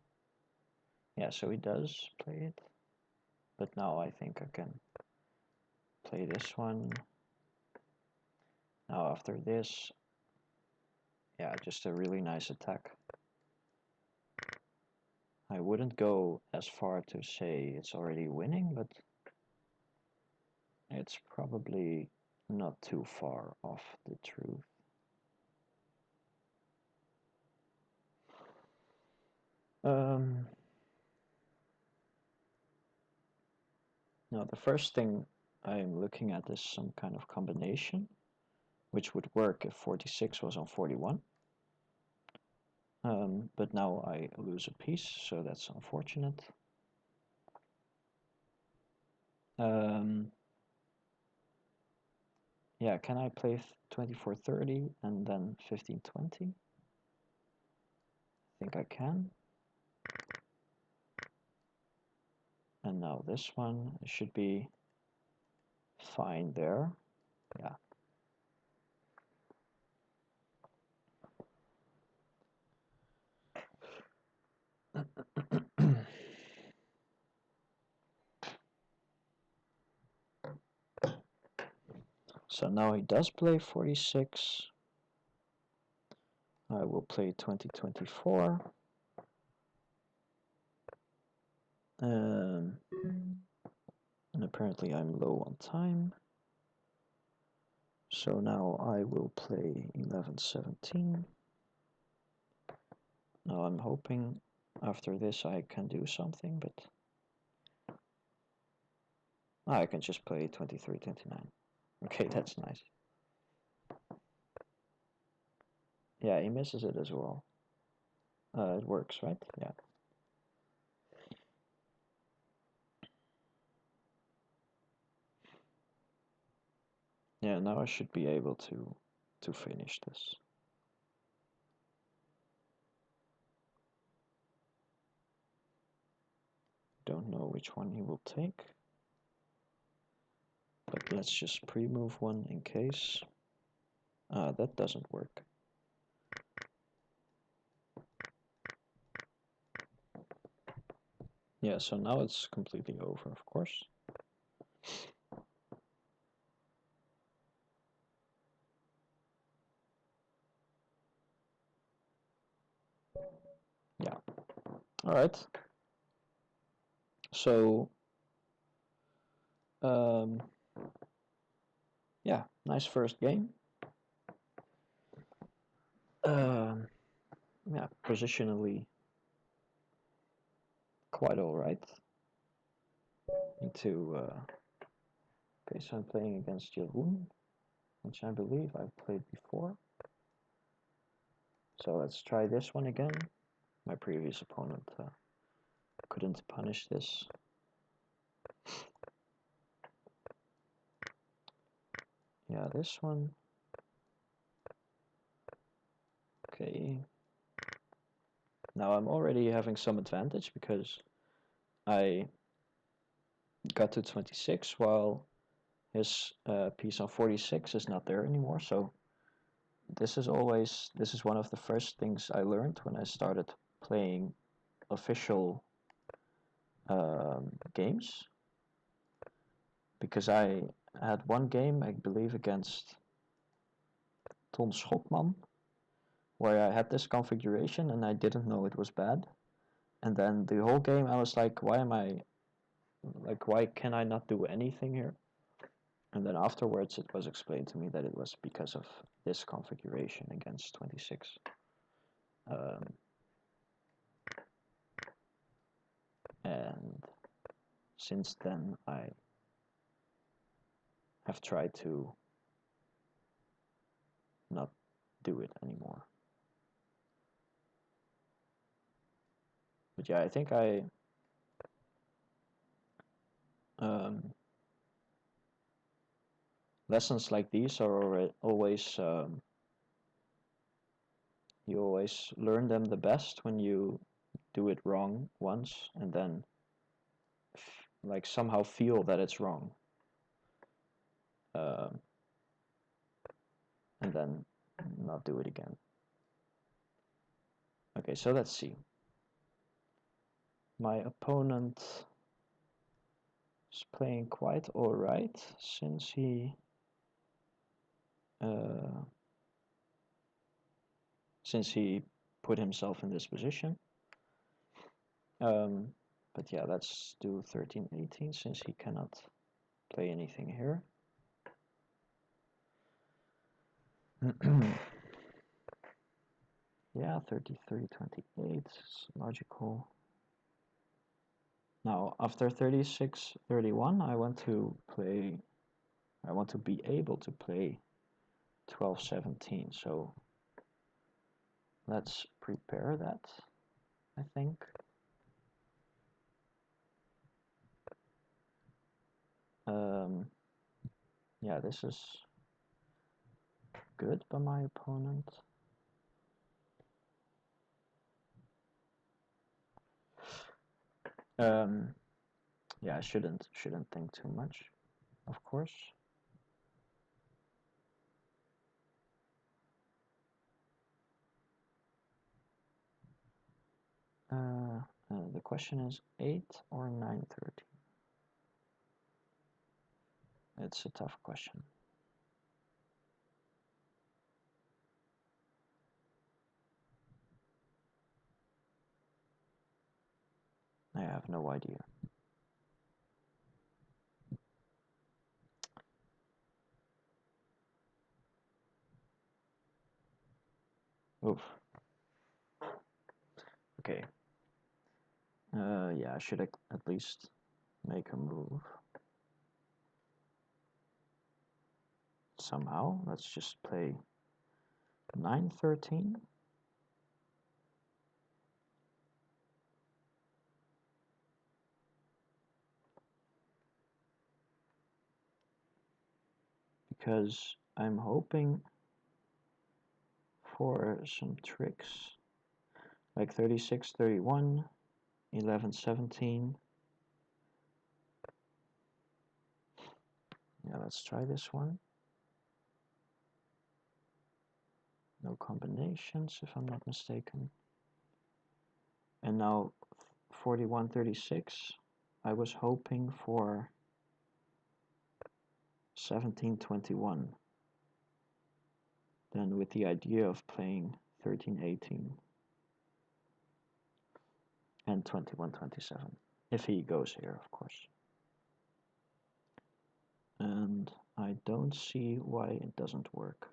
Yeah, so he does play it. But now I think I can play this one. Now after this, yeah, just a really nice attack. I wouldn't go as far to say it's already winning, but it's probably not too far off the truth. Now the first thing I'm looking at is some kind of combination, which would work if 46 was on 41. But now I lose a piece, so that's unfortunate. Yeah, can I play 24-30 and then 15-20? I think I can. And now this one should be fine there. Yeah. So now he does play 46. I will play 20-24. And apparently I'm low on time. So now I will play 11-17. Now I'm hoping after this I can do something, but I can just play 23-29. Okay, that's nice. Yeah, he misses it as well. It works, right? Yeah. Yeah, now I should be able to finish this. Don't know which one he will take, but let's just pre-move one in case. That doesn't work. Yeah, so now it's completely over, of course. Yeah. All right. So, yeah, nice first game. Yeah, positionally quite all right. Need to. Okay, so I'm playing against Jeroen, which I believe I've played before. So let's try this one again. My previous opponent couldn't punish this. Yeah, this one. Okay. Now I'm already having some advantage because I got to 26 while his piece on 46 is not there anymore. So this is one of the first things I learned when I started playing official games, because I had one game, I believe, against Tom Schotman, where I had this configuration and I didn't know it was bad. And then the whole game I was like, why can I not do anything here? And then afterwards it was explained to me that it was because of this configuration against 26. And since then I have tried to not do it anymore. But yeah, I think lessons like these are always you always learn them the best when you do it wrong once and then like somehow feel that it's wrong, and then not do it again. Okay, so let's see. My opponent is playing quite alright since he put himself in this position. But yeah, let's do 13-18 since he cannot play anything here. Yeah, 33-28 is logical. Now, after 36-31, I want to be able to play 12-17, so let's prepare that, I think. Yeah, this is good by my opponent. Yeah, I shouldn't think too much, of course. The question is 8 or 9-13. It's a tough question. I have no idea. Oof. Okay. Yeah, I should at least make a move. Somehow, let's just play 9-13. Because I'm hoping for some tricks like 36-31, 11-17. Yeah, let's try this one. No combinations, if I'm not mistaken. And now 41-36. I was hoping for 17-21. Then with the idea of playing 13-18 and 21-27. If he goes here, of course. And I don't see why it doesn't work.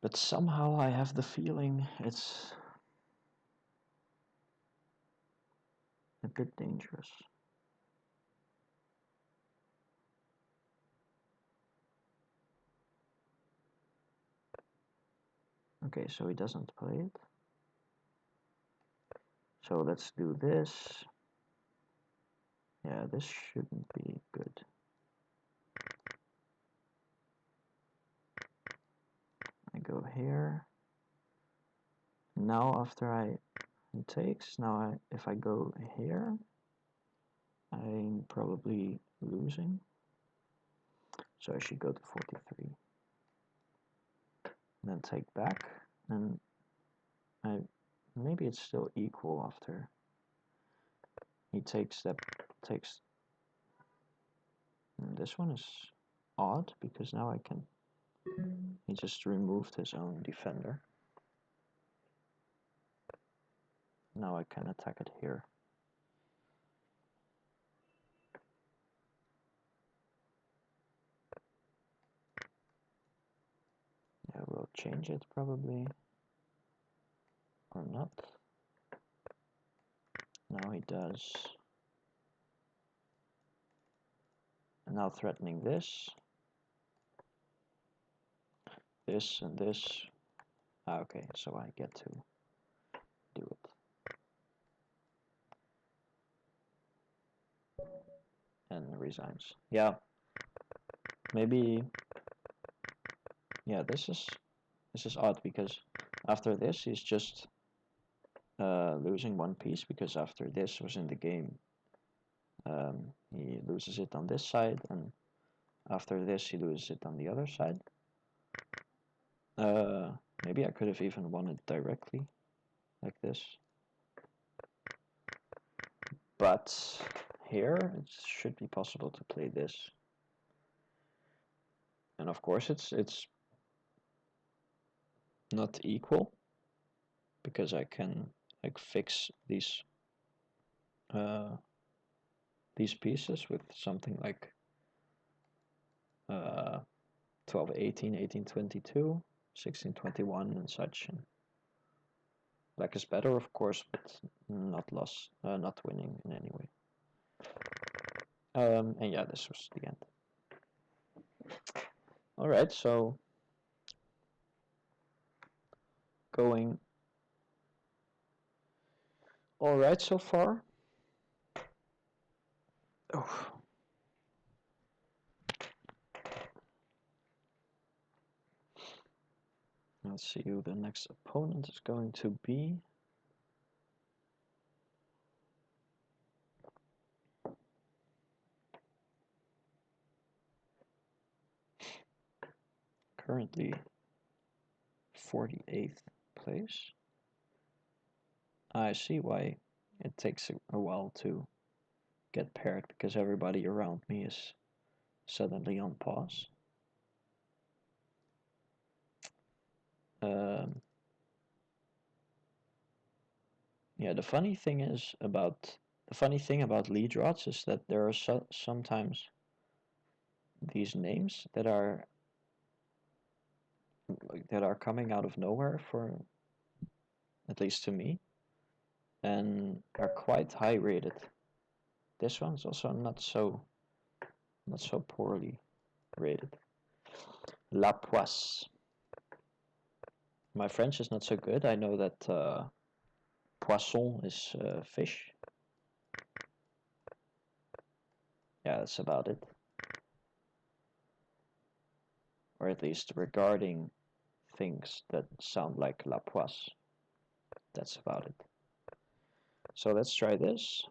But somehow I have the feeling it's a bit dangerous. Okay, so he doesn't play it. So let's do this. Yeah, this shouldn't be good. I go here. Now after he takes, now if I go here, I'm probably losing. So I should go to 43. And then take back, and maybe it's still equal after he takes that. And this one is odd because now I can. He just removed his own defender. Now I can attack it here. Yeah, we'll change it probably. Or not. Now he does. And now threatening this. This and this. Ah, okay, so I get to do it. And resigns. Yeah. Maybe. Yeah, this is odd because after this he's just losing one piece, because after this was in the game he loses it on this side, and after this he loses it on the other side. Maybe I could have even won it directly like this, but here it should be possible to play this. And of course it's not equal, because I can like fix these pieces with something like 12-18, 18-22, 16-21 and such. And Black is better, of course, but not winning in any way. And yeah, this was the end. Alright, so going alright so far. Oh. Let's see who the next opponent is going to be. Currently 48th place. I see why it takes a while to get paired, because everybody around me is suddenly on pause. Yeah, the funny thing about lead rods is that there are sometimes these names that are coming out of nowhere, for at least to me, and are quite high rated. This one's also not so poorly rated. La Poisse. My French is not so good. I know that poisson is fish. Yeah, that's about it. Or at least regarding things that sound like La Poisse. That's about it. So let's try this.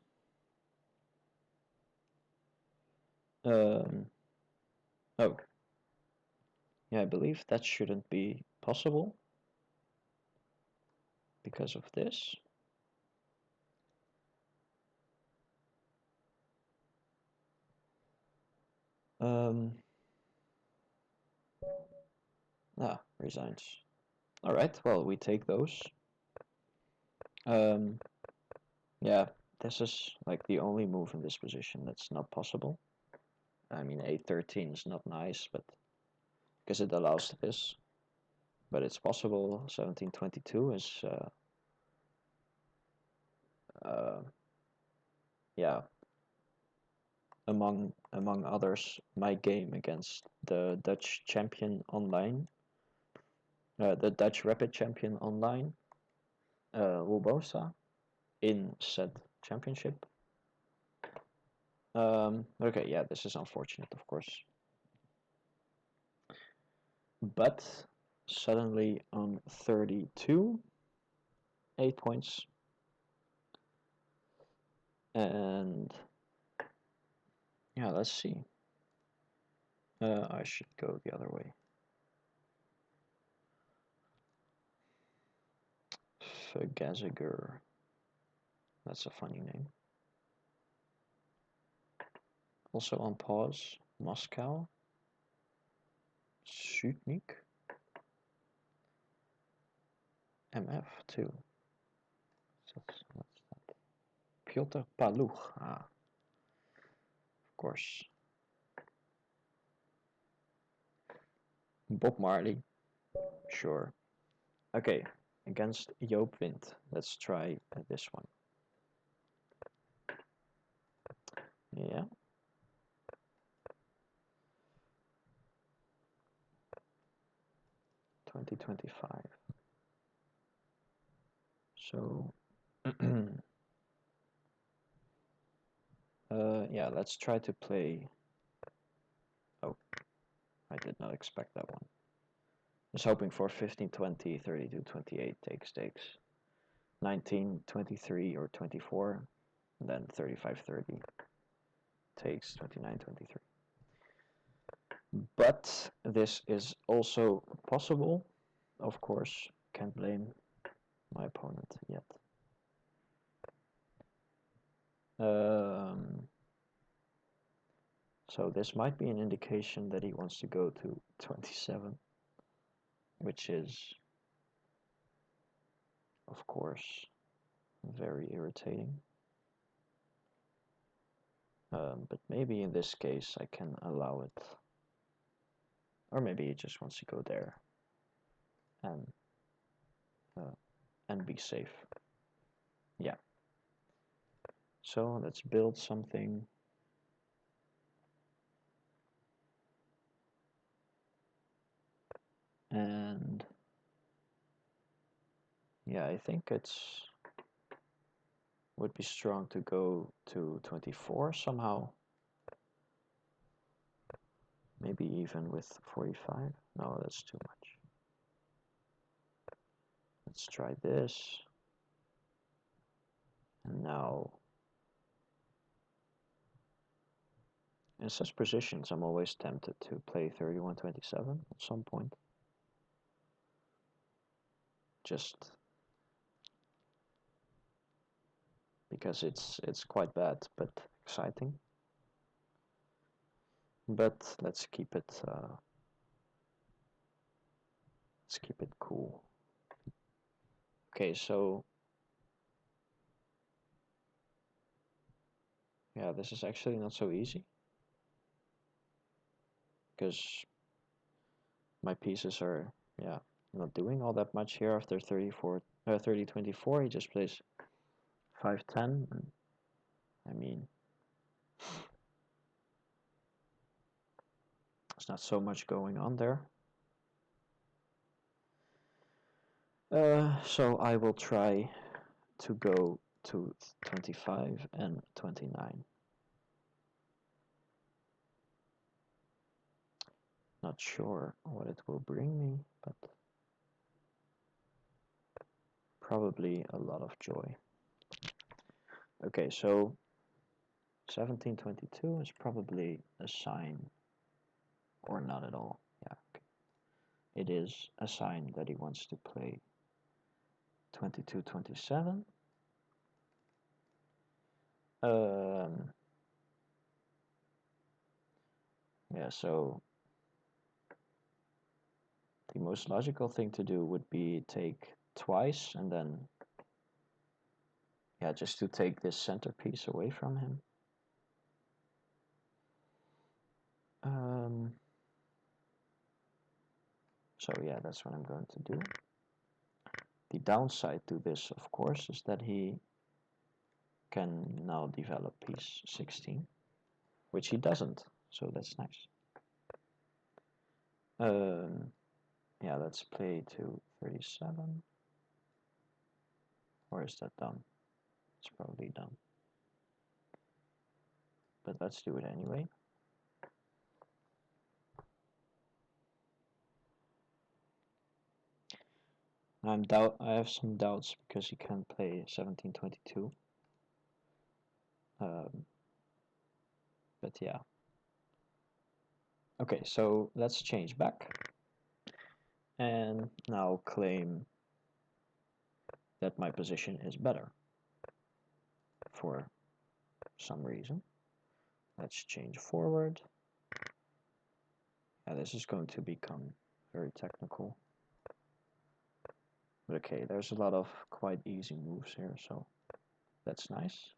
Oh, yeah, I believe that shouldn't be possible because of this. Resigns. Alright, well, we take those. Yeah, this is like the only move in this position that's not possible. I mean, A13 is not nice, but because it allows this, but it's possible. 1722 is yeah, among others, my game against the Dutch champion online, the Dutch rapid champion online, Wilbosa, in said championship. Okay, yeah, this is unfortunate, of course. But suddenly on 32, 8 points. And yeah, let's see. I should go the other way. Fagaziger. That's a funny name. Also on pause, Moscow. Sutnik. MF2. What's that? Piotr Paluch. Of course. Bob Marley. Sure. Okay, against Joop Wind. Let's try this one. Yeah. $20.25. So yeah, let's try to play. Oh, I did not expect that one. I was hoping for 15-20, 32-28 takes 19-23 or 24, and then 35-30 takes 29-23. But this is also possible. Of course, can't blame my opponent yet. So this might be an indication that he wants to go to 27, which is, of course, very irritating. But maybe in this case I can allow it. Or maybe he just wants to go there and be safe. Yeah. So let's build something. And yeah, I think it's would be strong to go to 24 somehow. Maybe even with 45. No, that's too much. Let's try this. And now, in such positions, I'm always tempted to play 31-27 at some point. Just because it's quite bad, but exciting. But let's keep it cool. Okay, so yeah, this is actually not so easy because my pieces are not doing all that much here after 30-24. He just plays 5-10. I mean, there's not so much going on there. So I will try to go to 25 and 29. Not sure what it will bring me, but probably a lot of joy. Okay, so 17-22 is probably a sign, or not at all. Yeah, okay. It is a sign that he wants to play 22-27. Yeah, so the most logical thing to do would be take twice and then, yeah, just to take this centerpiece away from him. So yeah, that's what I'm going to do. The downside to this, of course, is that he can now develop piece 16, which he doesn't, so that's nice. Yeah, let's play to 37. Or is that done? It's probably done. But let's do it anyway. I have some doubts because he can't play 17-22. But yeah. Okay, so let's change back. And now claim that my position is better for some reason. Let's change forward. Yeah, this is going to become very technical. But okay, there's a lot of quite easy moves here, so that's nice.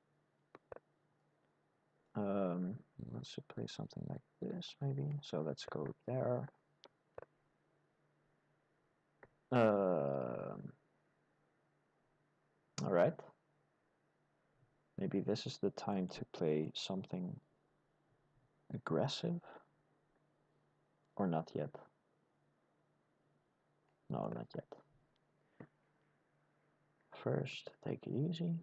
Let's play something like this, maybe. So let's go there. Alright. Maybe this is the time to play something aggressive. Or not yet. No, not yet. First, take it easy.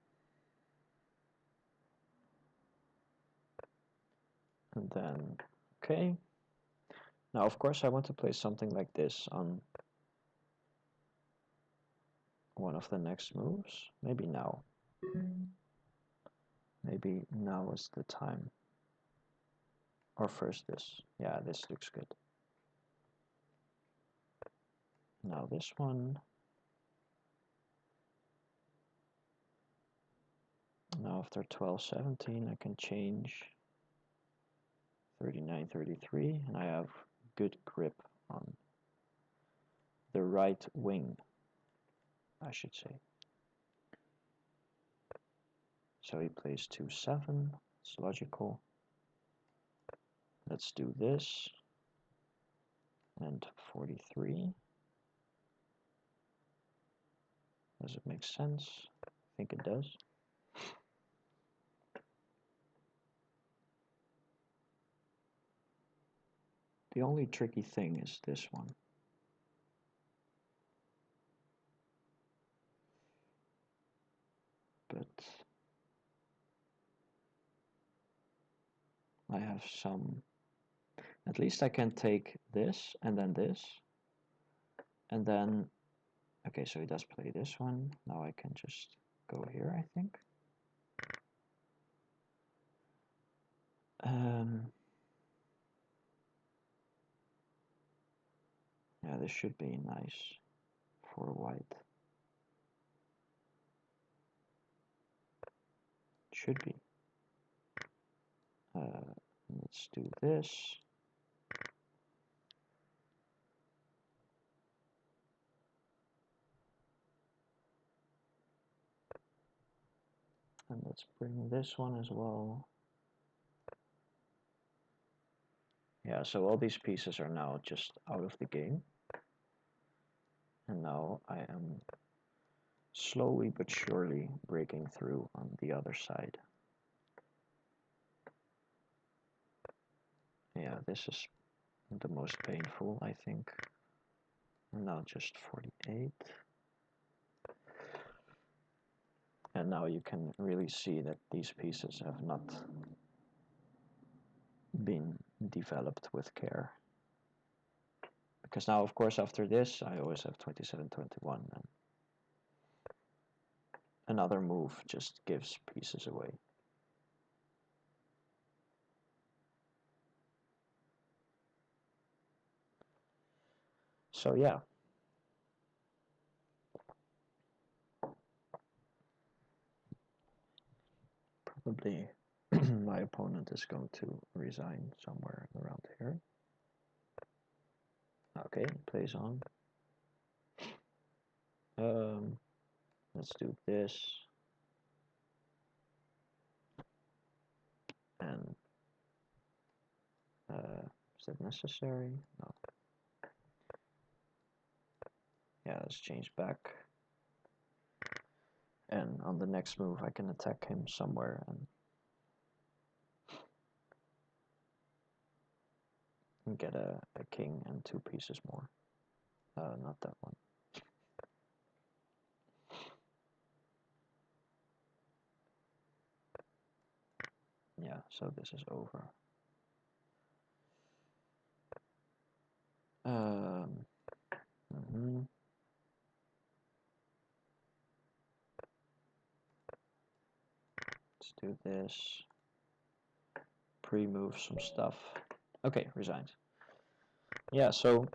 And then, okay. Now, of course, I want to play something like this on one of the next moves. Maybe now. Maybe now is the time. Or first this. Yeah, this looks good. Now this one. Now after 12-17 I can change 39-33 and I have good grip on the right wing, I should say. So he plays 2-7, it's logical. Let's do this. And 43. Does it make sense? I think it does. The only tricky thing is this one. But I have some, at least I can take this and then this, and then, okay, so he does play this one. Now I can just go here, I think. Yeah, this should be nice for white. Should be. Let's do this. And let's bring this one as well. Yeah, so all these pieces are now just out of the game. And now I am slowly but surely breaking through on the other side. Yeah, this is the most painful, I think. And now just 48. And now you can really see that these pieces have not been developed with care. Because now, of course, after this, I always have 27, 21, and another move just gives pieces away. So yeah. Probably my opponent is going to resign somewhere around here. Okay, plays on. Let's do this. And is that necessary? No. Yeah, let's change back. And on the next move I can attack him somewhere and get a king and 2 pieces more. Not that one. Yeah, so this is over. Let's do this. Pre-move some stuff. Okay, resigned. Yeah, so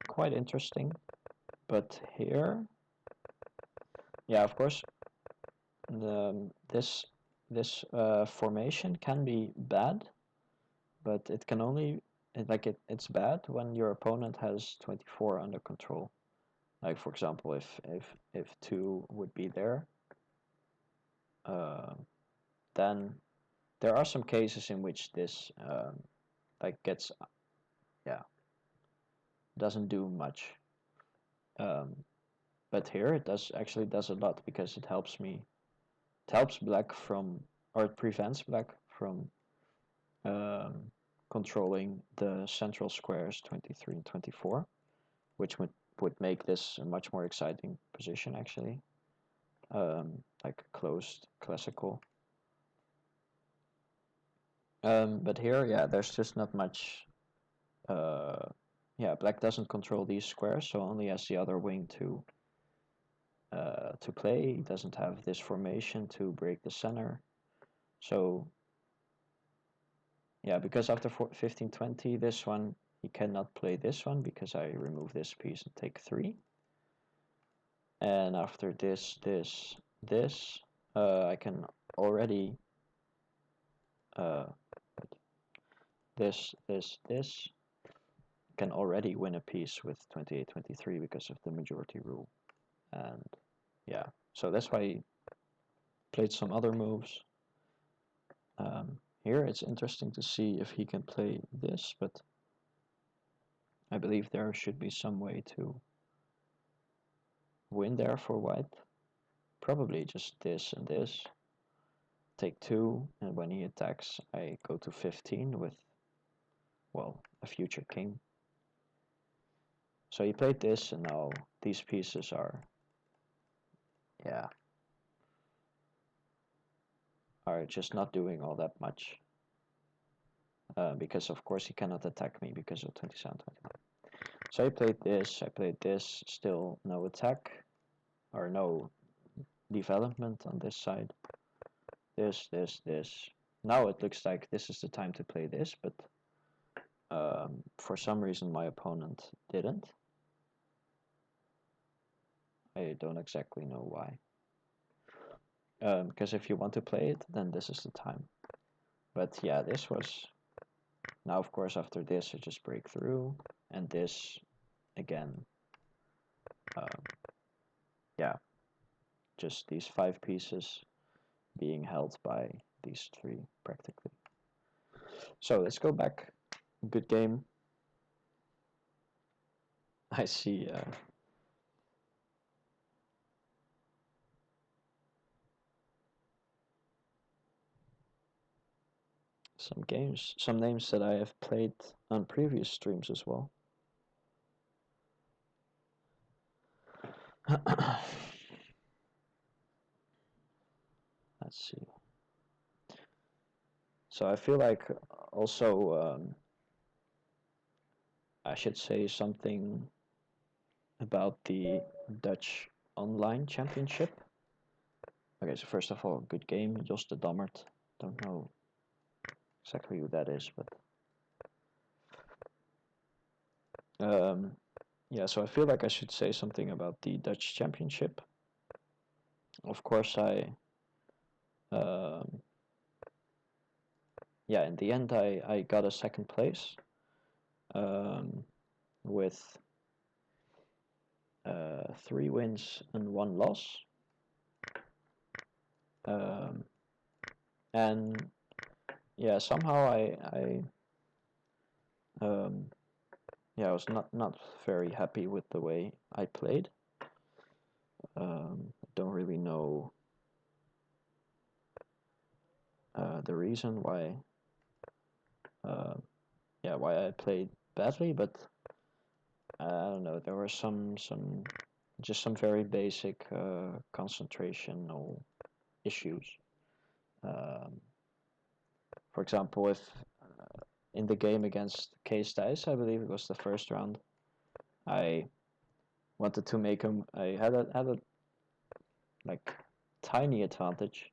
quite interesting. But here, yeah, of course, this formation can be bad, but it can only it's bad when your opponent has 24 under control. Like for example, if 2 would be there, then there are some cases in which this gets doesn't do much. But here it actually does a lot because it helps black from, or it prevents black from controlling the central squares 23 and 24, which would make this a much more exciting position actually, like closed classical. But here, yeah, there's just not much. Yeah, black doesn't control these squares, so only has the other wing to play. He doesn't have this formation to break the center. So yeah, because after 1520, this one, he cannot play this one because I remove this piece and take 3. And after this, I can already this can already win a piece with 28-23 because of the majority rule. And yeah, so that's why he played some other moves. Here it's interesting to see if he can play this, but I believe there should be some way to win there for white. Probably just this and this. Take 2, and when he attacks, I go to 15 with, well, a future king. So he played this, and now these pieces are just not doing all that much. Because of course he cannot attack me because of 27, 29. So I played this, still no attack, or no development on this side. This. Now it looks like this is the time to play this, but for some reason my opponent didn't. I don't exactly know why. Because if you want to play it, then this is the time. But yeah, this was... Now, of course, after this, I just break through, and this, again, yeah, just these 5 pieces being held by these 3, practically. So, let's go back. Good game. I see... some names that I have played on previous streams as well. Let's see. So I feel like also I should say something about the Dutch Online Championship. Okay, so first of all, good game, Jos de Dammert. Don't know exactly who that is, but yeah, so I feel like I should say something about the Dutch Championship. Of course, yeah, in the end, I got a 2nd place with 3 wins and 1 loss. And yeah, somehow yeah, I was not very happy with the way I played. Don't really know the reason why why I played badly, but I don't know, there were some very basic concentrational issues. For example, if in the game against K-Stijs, I believe it was the first round, I wanted to make him... I had a like tiny advantage.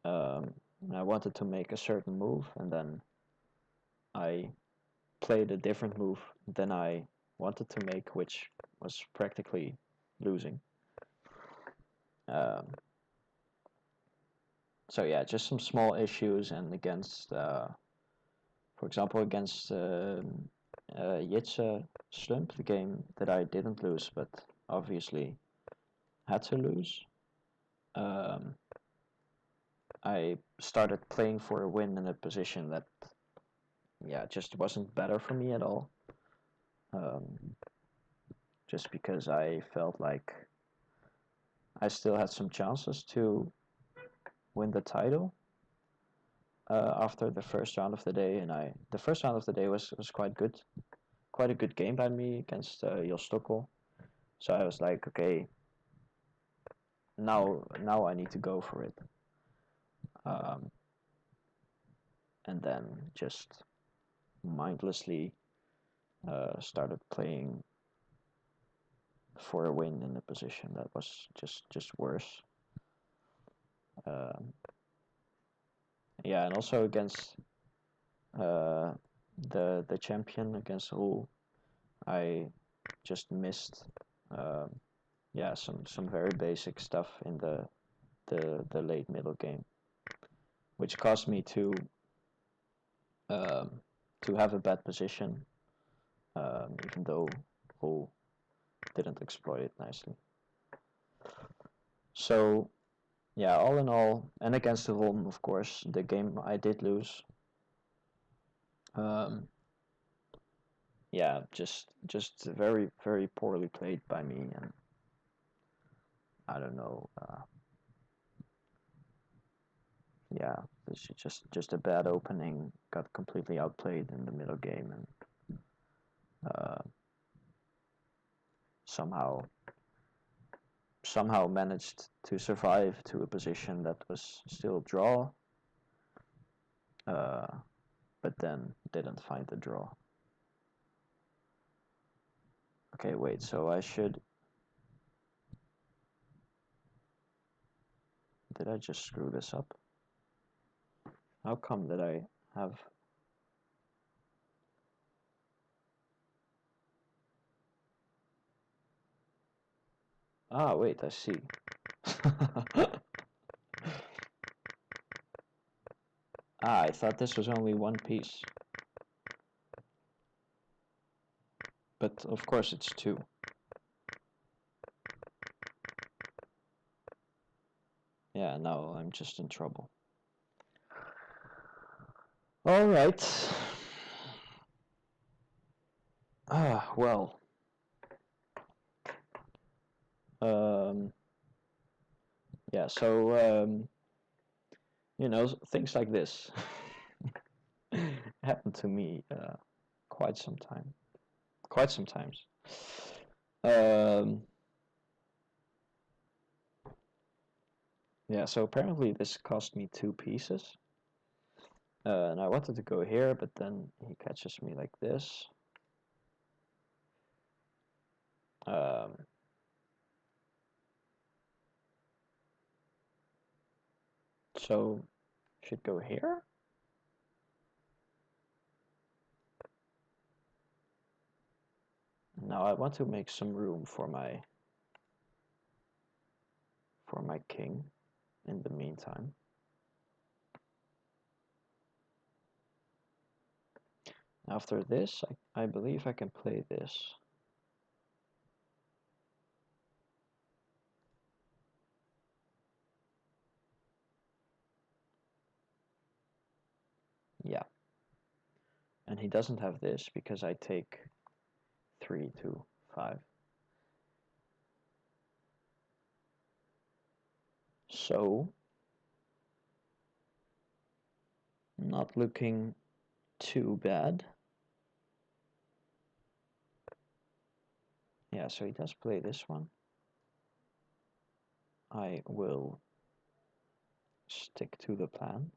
And I wanted to make a certain move, and then I played a different move than I wanted to make, which was practically losing. So yeah, just some small issues, and against, for example, against Jitse Slump, the game that I didn't lose, but obviously had to lose. I started playing for a win in a position that, yeah, just wasn't better for me at all. Just because I felt like I still had some chances to win the title after the first round of the day, and the first round of the day was quite good, quite a good game by me against Jos Stokkel. So I was like, okay, now I need to go for it. And then just mindlessly started playing for a win in a position that was just worse. Yeah, and also against the champion, against Roel, I just missed yeah, some very basic stuff in the late middle game, which caused me to have a bad position, even though Roel didn't exploit it nicely. So yeah, all in all, and against the Ron, of course, the game I did lose. Yeah, just very, very poorly played by me, and I don't know. Yeah, this is just a bad opening. Got completely outplayed in the middle game, and uh, somehow managed to survive to a position that was still draw, uh, but then didn't find the draw. Okay, wait. So I should. Did I just screw this up? How come that I have... Ah, wait, I see. Ah, I thought this was only one piece. But of course it's two. Yeah, now I'm just in trouble. Alright. Ah, well. Yeah, so, you know, things like this happened to me quite some time. Quite sometimes. Yeah, so apparently this cost me two pieces. And I wanted to go here, but then he catches me like this. So, should go here? Now I want to make some room for my king in the meantime. After this, I believe I can play this. Yeah. And he doesn't have this because I take 3 to 5. So, not looking too bad. Yeah, so he does play this one. I will stick to the plan.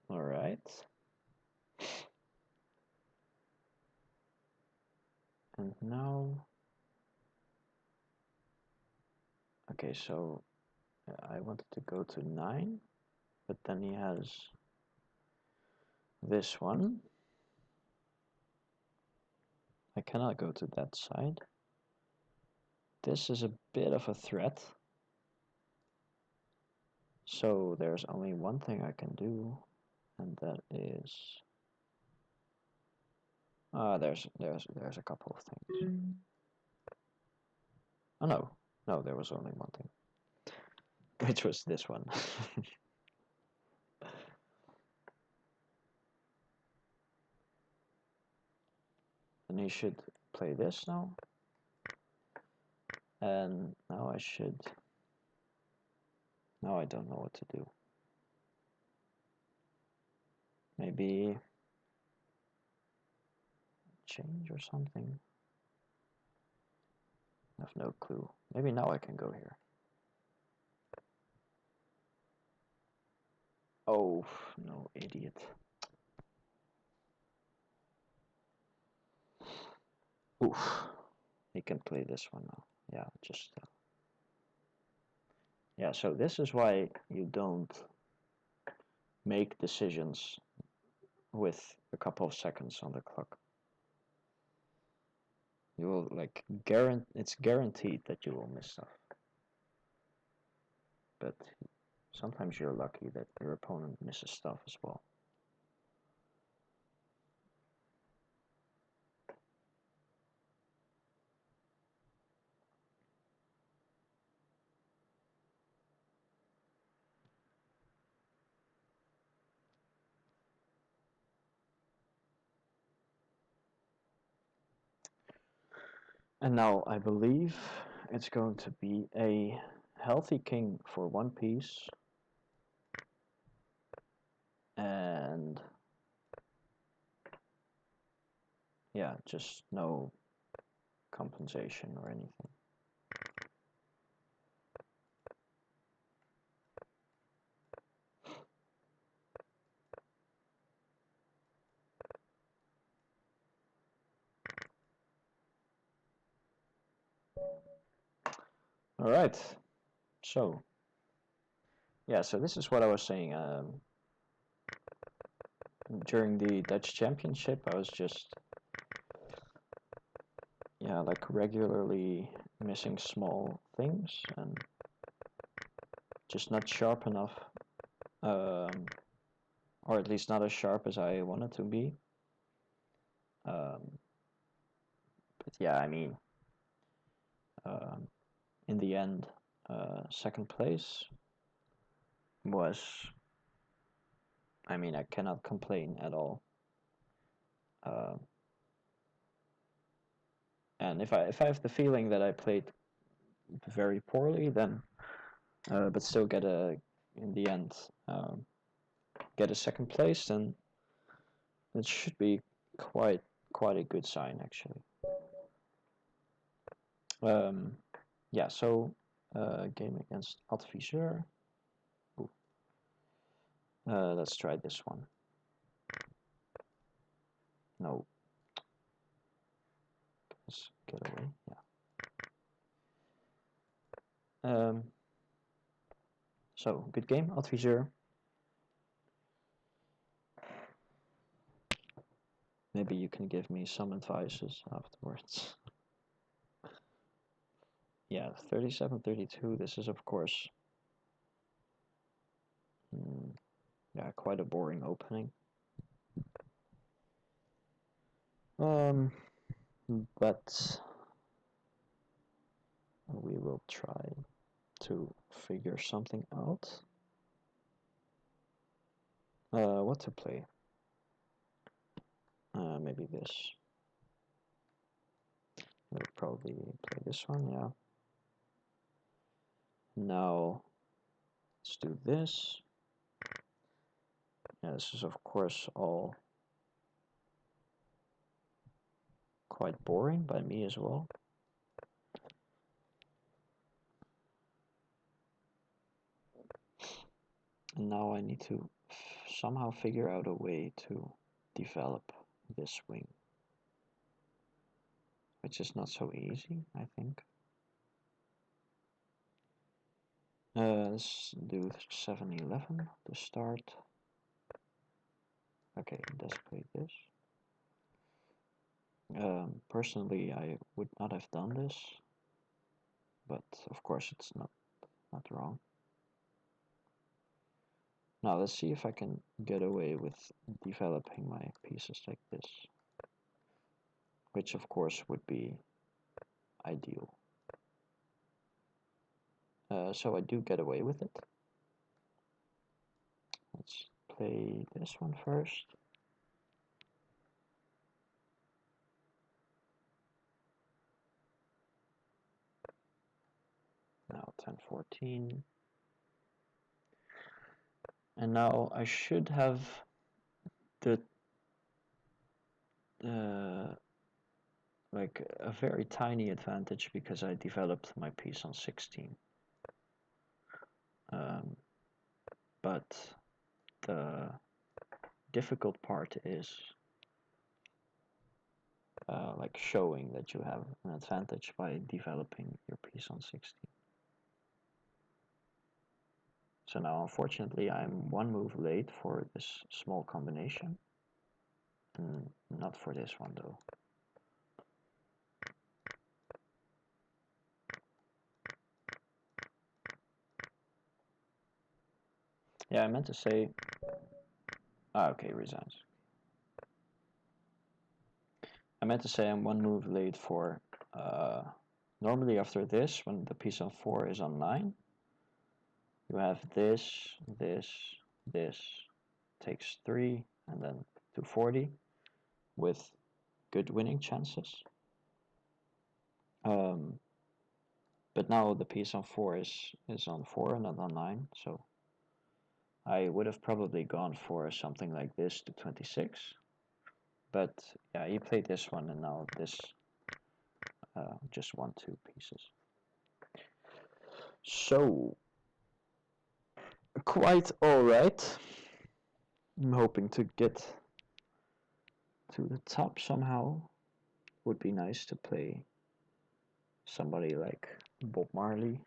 Alright. And now... Okay, so I wanted to go to 9, but then he has this one. I cannot go to that side. This is a bit of a threat. So there's only one thing I can do, and that is... there's a couple of things. Oh no, there was only one thing, which was this one. And he should play this now. And now I should... Now I don't know what to do. Maybe change or something. I have no clue. Maybe now I can go here. Oh, no, idiot. Oof. He can play this one now. Yeah, just... Yeah, so this is why you don't make decisions with a couple of seconds on the clock. You will, like, it's guaranteed that you will miss stuff. But sometimes you're lucky that your opponent misses stuff as well. And now I believe it's going to be a healthy king for one piece. And yeah, just no compensation or anything. All right, so yeah, so this is what I was saying. During the Dutch Championship, I was just like regularly missing small things and just not sharp enough, or at least not as sharp as I wanted to be. But yeah, I mean, in the end, second place was, I mean, I cannot complain at all. And if I have the feeling that I played very poorly, then but still get a in the end get a second place, then it should be quite a good sign actually. Yeah, so game against Adviseur. Let's try this one. No. Let's get away. Yeah. So good game, Adviseur. Maybe you can give me some advices afterwards. Yeah, 37-32. This is of course, yeah, quite a boring opening. But we will try to figure something out. What to play? Maybe this. We'll probably play this one, yeah. Now, let's do this. Yeah, this is of course all quite boring by me as well. And now I need to somehow figure out a way to develop this wing, which is not so easy, I think. Let's do 7-11 to start. Okay, let's play this. Personally, I would not have done this, but of course it's not wrong. Now let's see if I can get away with developing my pieces like this, which of course would be ideal. So I do get away with it. Let's play this one first. Now 10-14. And now I should have the like a very tiny advantage because I developed my piece on 16. But the difficult part is like showing that you have an advantage by developing your piece on 16. So now unfortunately I'm one move late for this small combination, and not for this one though. Yeah, I meant to say, okay, resigns. I meant to say I'm one move late for, normally after this, when the piece on 4 is on 9, you have this, takes 3, and then 240 with good winning chances. Um, but now the piece on 4 is on 4 and not on 9, so I would have probably gone for something like this to 26. But yeah, he played this one, and now this just won 2 pieces. So, quite alright. I'm hoping to get to the top somehow. Would be nice to play somebody like Bob Marley.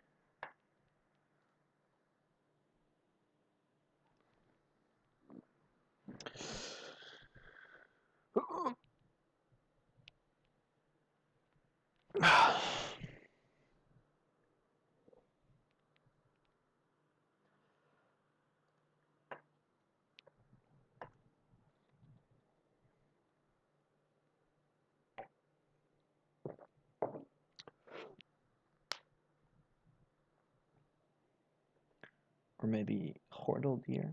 Or maybe Hordel Deer.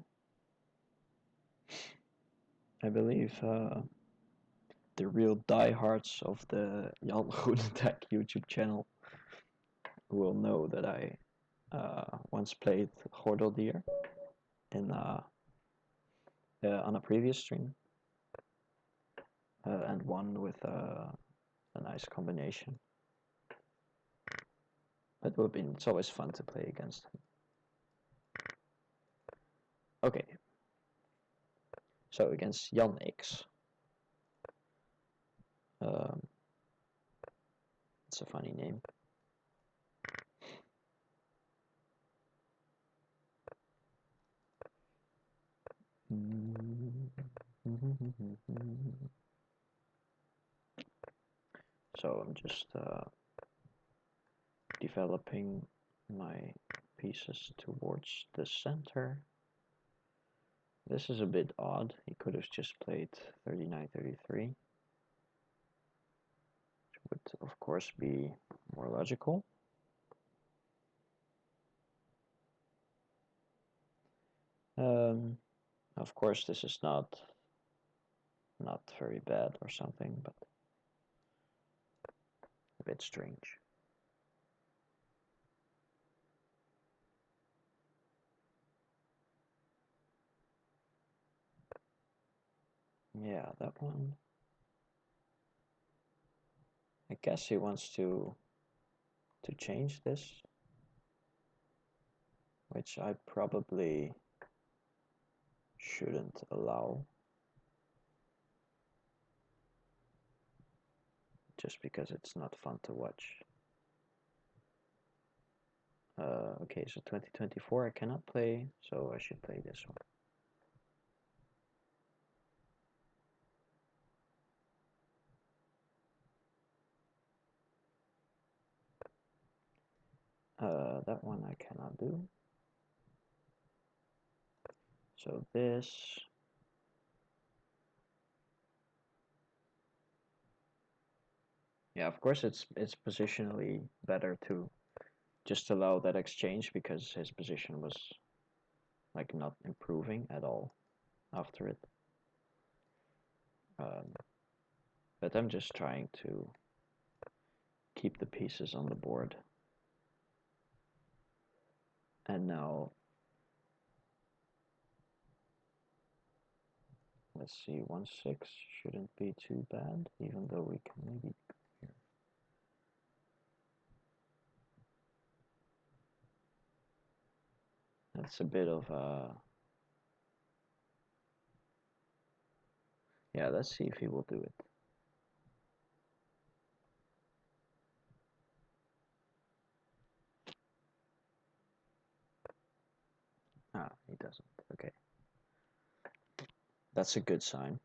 I believe the real diehards of the Jan Groenendijk YouTube channel will know that I once played Hordel Deer in on a previous stream and won with a nice combination. It's always fun to play against him. Okay, so against Jan X. It's a funny name. So I'm just developing my pieces towards the center. This is a bit odd. He could have just played 39-33, which would of course be more logical. Of course this is not very bad or something, but a bit strange. Yeah, that one. I guess he wants to change this, which I probably shouldn't allow, just because it's not fun to watch. Okay, so 2024 I cannot play, so I should play this one. That one I cannot do. So this. Yeah, of course it's positionally better to just allow that exchange, because his position was like not improving at all after it. But I'm just trying to keep the pieces on the board. And now, let's see, 1-6 shouldn't be too bad, even though we can maybe go here. That's a bit of a... Yeah, let's see if he will do it. Ah, he doesn't. Okay. That's a good sign.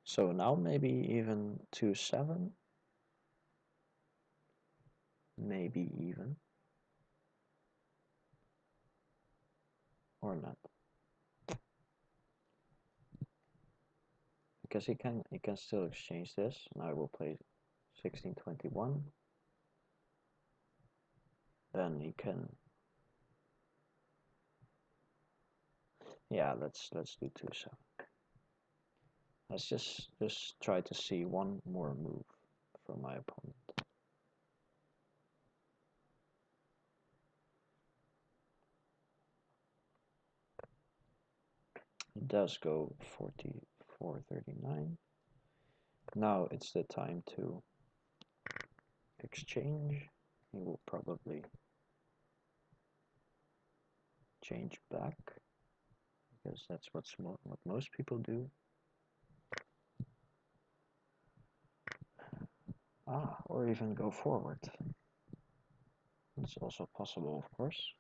So now maybe even 2-7. Maybe even. Or not. Because he can still exchange this. Now I will play 16-21. Then he can... Yeah, let's do 2-7. Let's just try to see one more move for my opponent. It does go 44.39. Now it's the time to exchange. He will probably change back, because that's what most people do. Or even go forward. It's also possible, of course.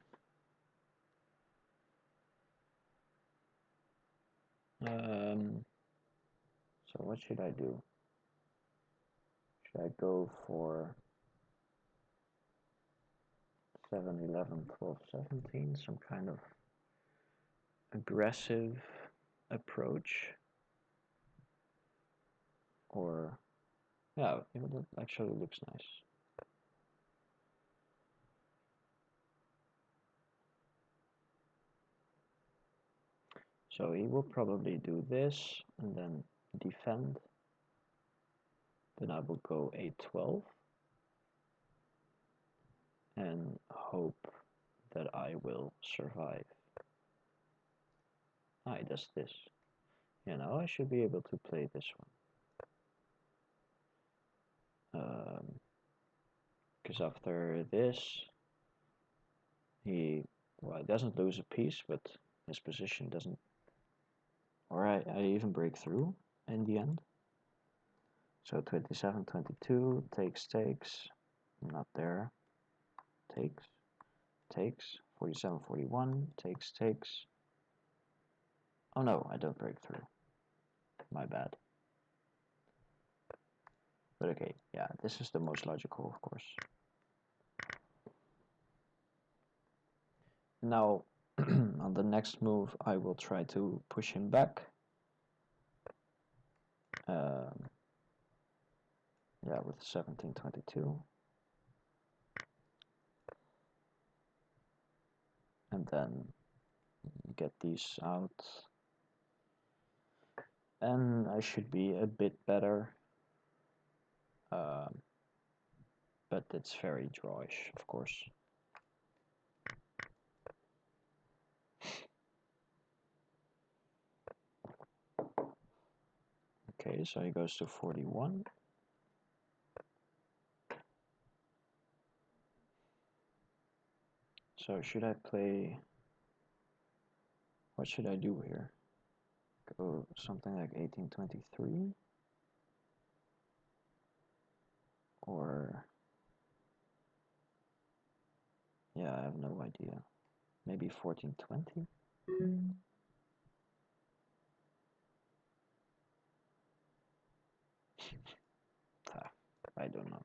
So what should I do? Should I go for 7, 11, 12, 17, some kind of aggressive approach? Or, yeah, that actually looks nice. So he will probably do this and then defend. Then I will go a12 and hope that I will survive. He does this. You know, I should be able to play this one. Because after this, he doesn't lose a piece, but his position doesn't. Alright, I even break through in the end. So 27, 22, takes, not there, takes, 47, 41, takes. Oh no, I don't break through. My bad. But okay, yeah, this is the most logical, of course. Now, on the next move, I will try to push him back. Yeah, with 1722. And then get these out. And I should be a bit better. But it's very drawish, of course. Okay, so he goes to 41. So should I play... What should I do here? Go something like 1823? Or... Yeah, I have no idea. Maybe 1420? I don't know.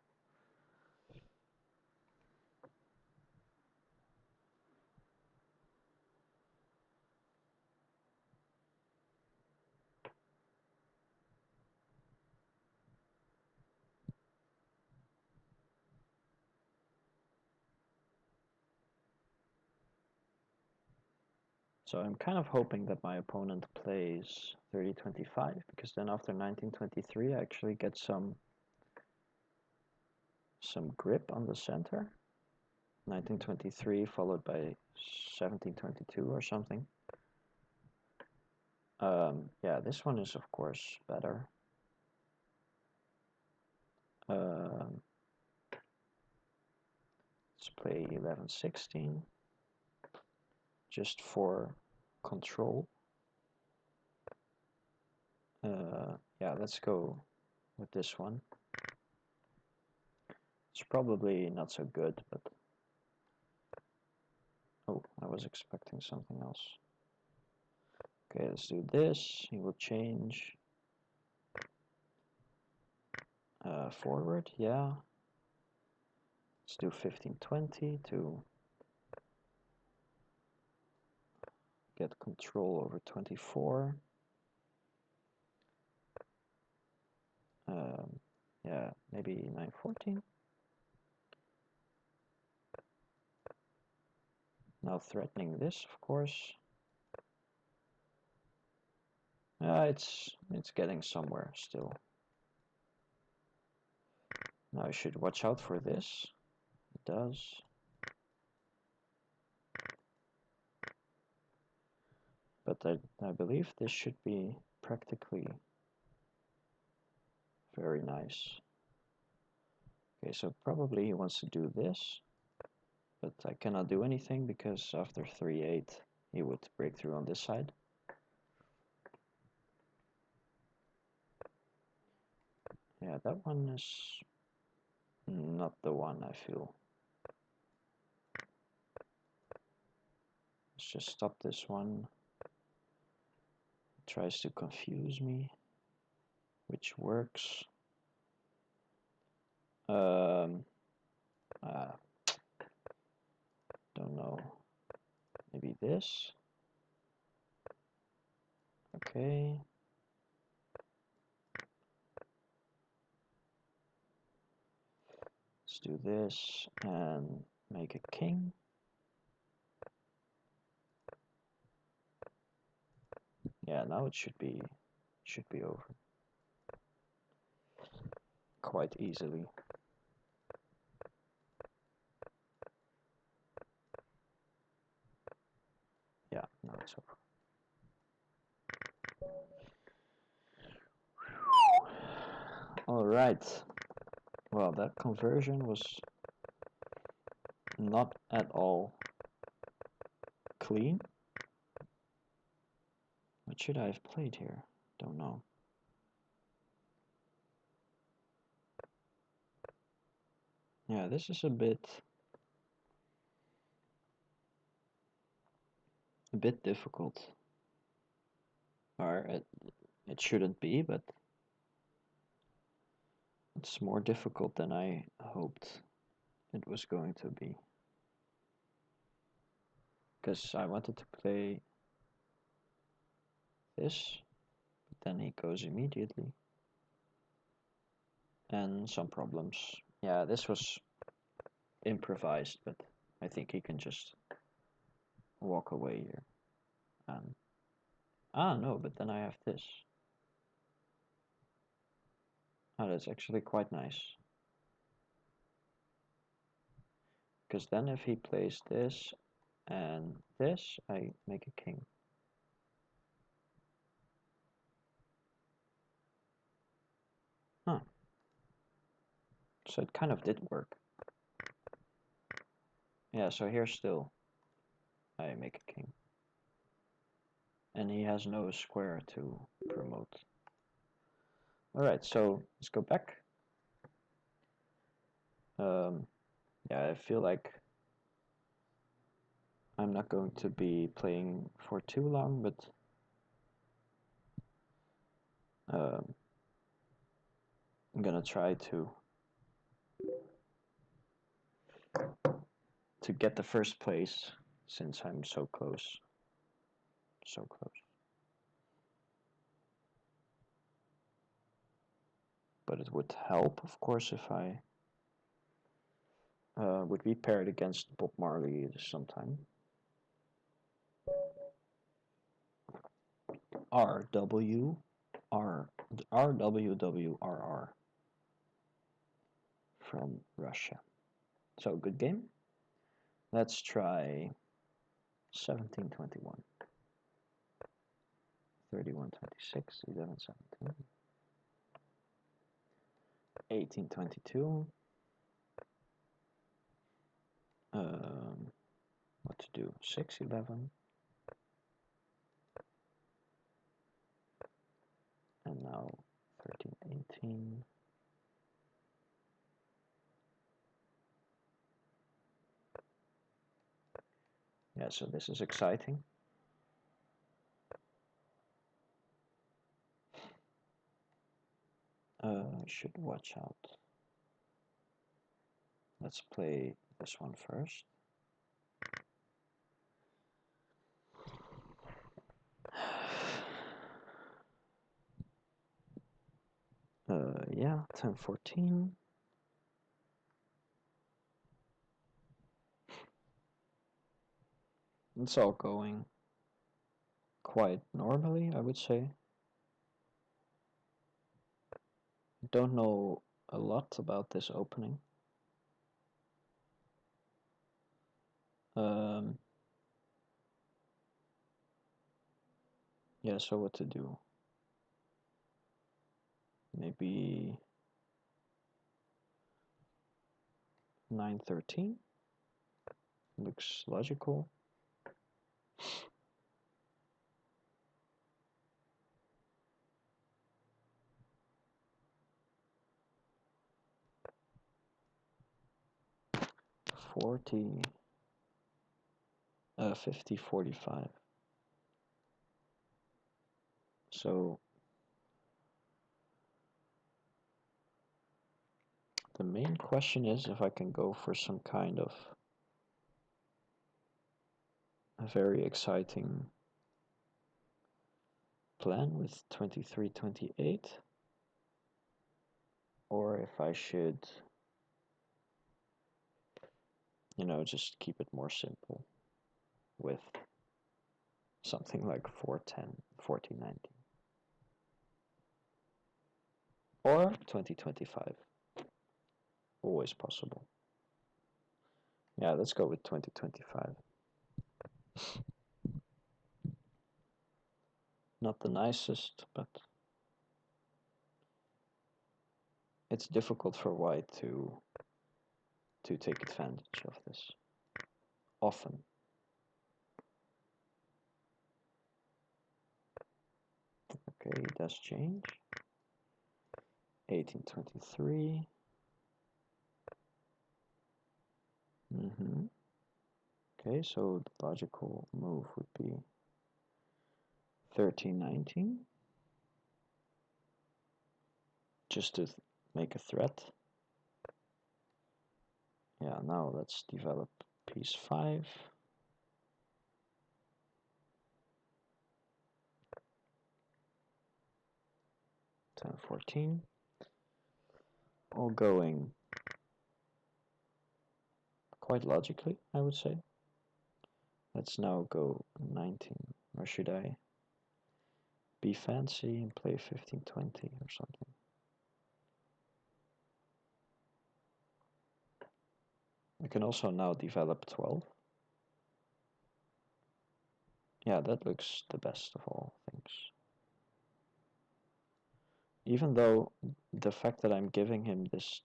So I'm kind of hoping that my opponent plays 3025, because then after 1923 I actually get some grip on the center. 1923 followed by 1722 or something. Yeah, this one is of course better. Let's play 1116 just for control. Yeah, let's go with this one. It's probably not so good, but oh, I was expecting something else. Okay, let's do this. He will change forward, yeah. Let's do 1520 to get control over 24. Yeah, maybe 914. Now threatening this, of course. It's getting somewhere still. Now I should watch out for this. It does. But I believe this should be practically very nice. Okay, so probably he wants to do this, but I cannot do anything because after 3-8 he would break through on this side. Yeah, that one is not the one, I feel. Let's just stop this one. It tries to confuse me, which works. Don't know. Maybe this. Okay. Let's do this and make a king. Yeah, now it should be over quite easily. Yeah, now it's over. All right. Well, that conversion was not at all clean. What should I have played here? Don't know. Yeah, this is a bit difficult. Or it shouldn't be, but it's more difficult than I hoped it was going to be. Because I wanted to play this, but then he goes immediately. And some problems. Yeah, this was improvised, but I think he can just walk away here. And no, but then I have this. Oh, that's actually quite nice. Because then if he plays this and this, I make a king. Huh. So it kind of did work. Yeah, so here still I make a king. And he has no square to promote. Alright, so let's go back. Yeah, I feel like I'm not going to be playing for too long, but I'm gonna try to get the first place since I'm so close. So close. But it would help, of course, if I would be paired against Bob Marley sometime. RWWRR from Russia. So good game. Let's try 1721, 3126, 1117, 1822. What to do? 611. And now 1318. Yeah, so this is exciting. I should watch out. Let's play this one first. Yeah, 1014. It's all going quite normally, I would say. Don't know a lot about this opening. Yeah, so what to do? Maybe 913 looks logical. Forty 50 45. So the main question is if I can go for some kind of a very exciting plan with 23 28, or if I should, you know, just keep it more simple with something like 410 14 19, or 2025. Always possible. Yeah, let's go with 2025. Not the nicest, but it's difficult for white to take advantage of this often. Okay, it does change. 1823. Okay, so the logical move would be 1319, just to make a threat. Yeah, now let's develop piece 5. Ten 14. All going quite logically, I would say. Let's now go 19, or should I be fancy and play 1520 or something? I can also now develop 12. Yeah, that looks the best of all things. Even though the fact that I'm giving him this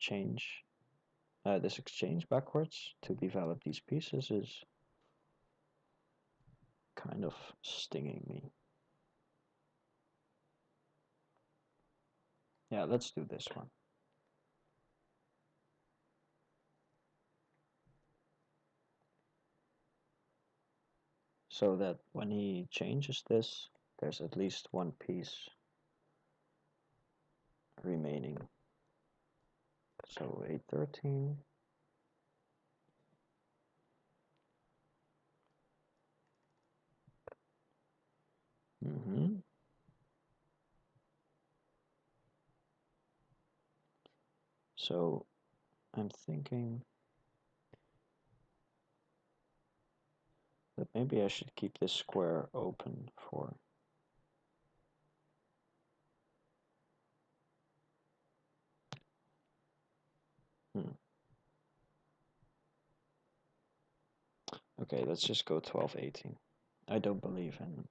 exchange backwards to develop these pieces is kind of stinging me. Yeah, let's do this one. So that when he changes this, there's at least one piece remaining. So 813. So I'm thinking that maybe I should keep this square open for Okay, let's just go 1218. I don't believe in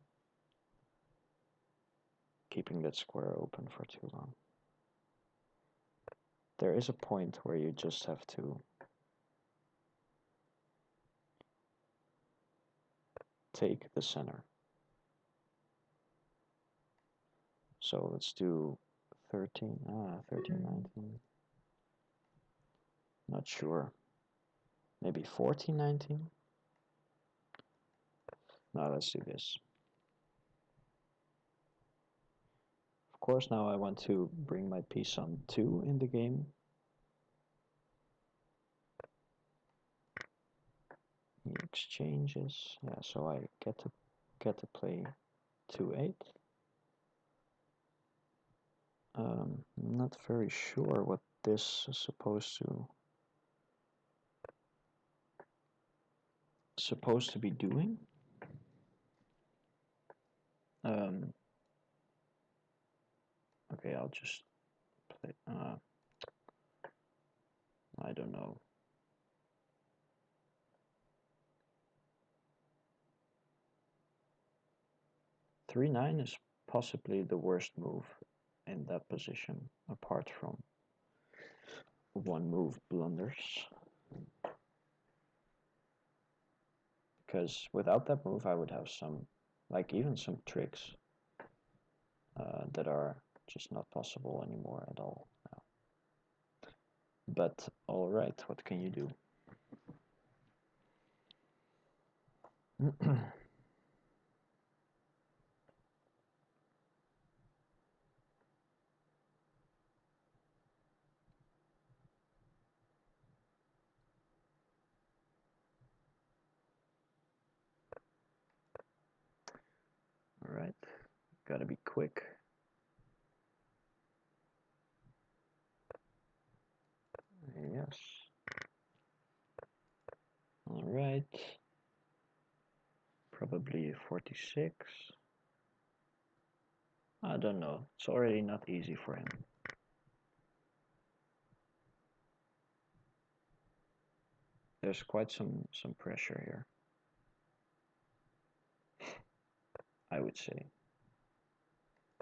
keeping that square open for too long. There is a point where you just have to take the center. So let's do 1319. Not sure. Maybe 1419? No, let's do this. Of course, now I want to bring my piece on 2 in the game. He exchanges. Yeah, so I get to play 2-8. I'm not very sure what this is supposed to be doing. Okay, I'll just play. don't know. Three-nine is possibly the worst move in that position, apart from one move blunders. Because without that move, I would have some, like even some tricks that are just not possible anymore at all now. But alright, what can you do? Alright, gotta be quick. Yes. Alright. Probably 46. I don't know. It's already not easy for him. There's quite some pressure here, I would say.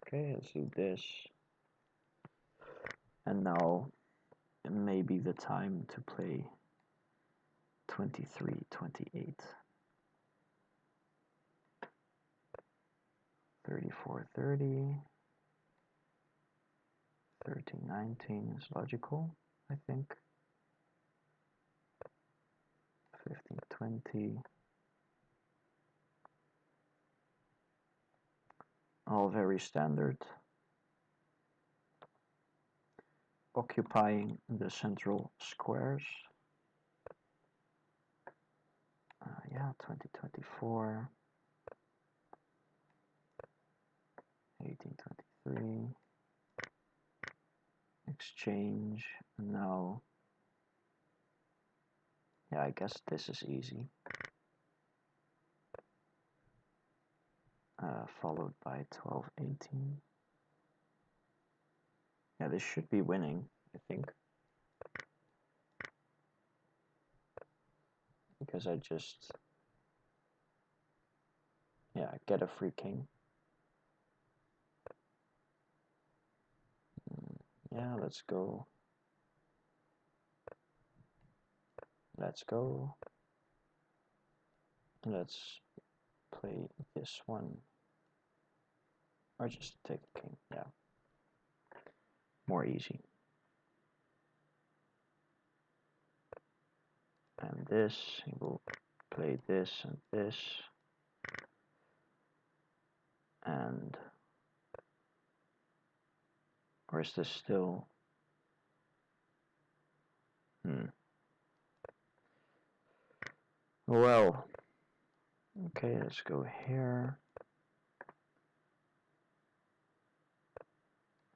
Okay, let's do this. And now maybe the time to play 23, 28. 34, 30. 13, 19 is logical, I think. 15, 20. All very standard. Occupying the central squares. Yeah, 2024. 1823. Exchange. Now, yeah, I guess this is easy. Followed by 1218. Yeah, this should be winning, I think. Because I just, yeah, get a free king. Yeah, let's go. Let's go. Let's play this one. Or just take the king, yeah. More easy. And this, he will play this and this. And, or is this still, Well, okay, let's go here.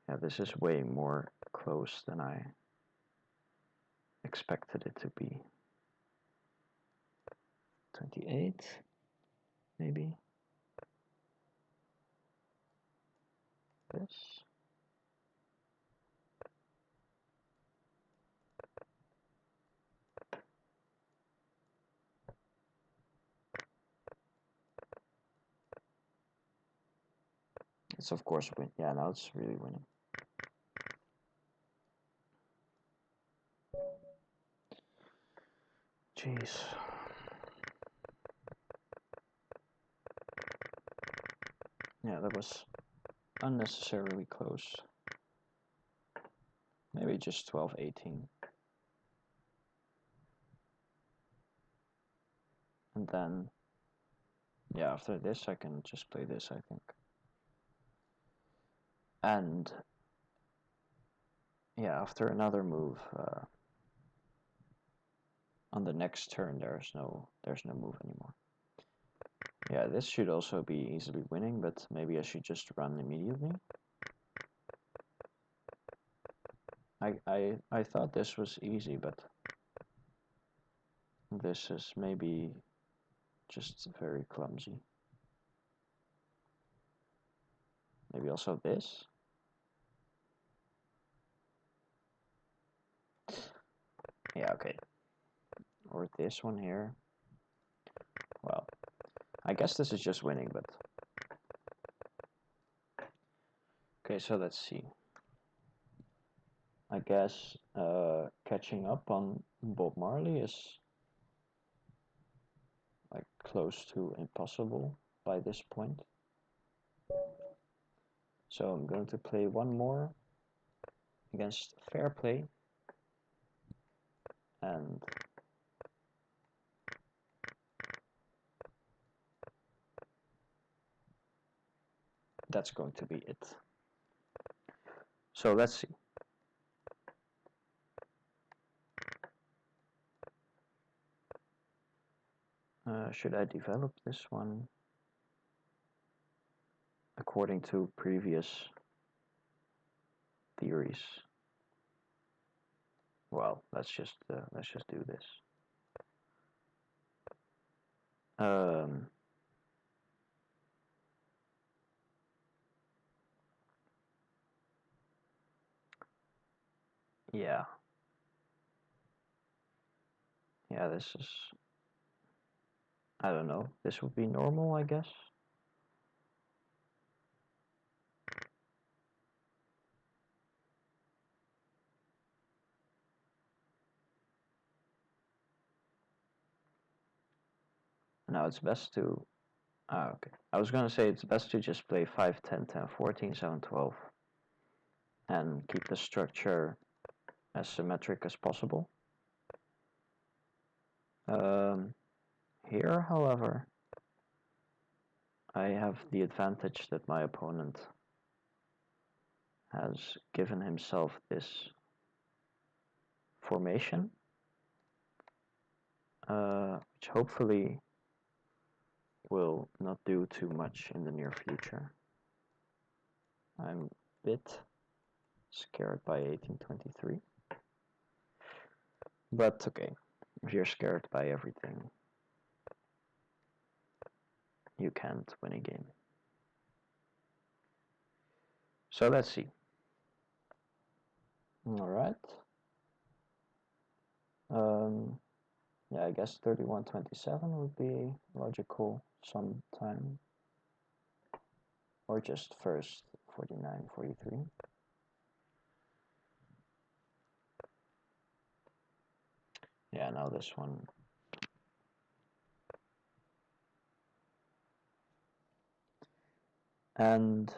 Yeah, this is way more close than I expected it to be. 28, maybe. This. It's of course win. Yeah, now it's really winning. Jeez. Yeah, that was unnecessarily close. Maybe just 12-18. And then, yeah, after this I can just play this, I think. And, yeah, after another move, on the next turn there's no move anymore. Yeah, this should also be easily winning, but maybe I should just run immediately. I thought this was easy, but this is maybe just very clumsy. Maybe also this. Yeah, okay. Or this one here. Well, I guess this is just winning, but... Okay, so let's see. I guess catching up on Bob Marley is like close to impossible by this point. So I'm going to play one more against Fair Play, and that's going to be it. So let's see. Should I develop this one according to previous theories? Well, let's just do this. Yeah. Yeah, this is, I don't know, this would be normal, I guess. Now it's best to, okay. I was gonna say it's best to just play 5, 10, 10, 14, 7, 12 and keep the structure as symmetric as possible. Here, however, I have the advantage that my opponent has given himself this formation, which hopefully will not do too much in the near future. I'm a bit scared by 1823, but okay, if you're scared by everything, you can't win a game. So let's see. Alright. Yeah, I guess 31-27 would be logical sometime. Or just first 49-43. Yeah, now this one. And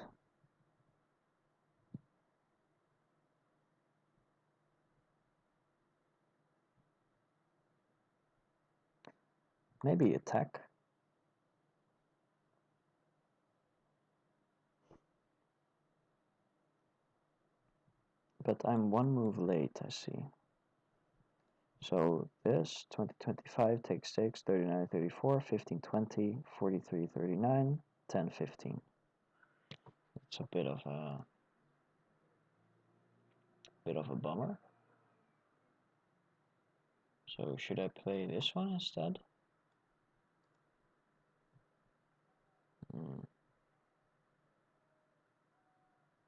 maybe attack. But I'm one move late, I see. So this 20-25 takes 6, 39-34, 15-20, 43-39, 10-15. It's a bit of a bummer. So should I play this one instead?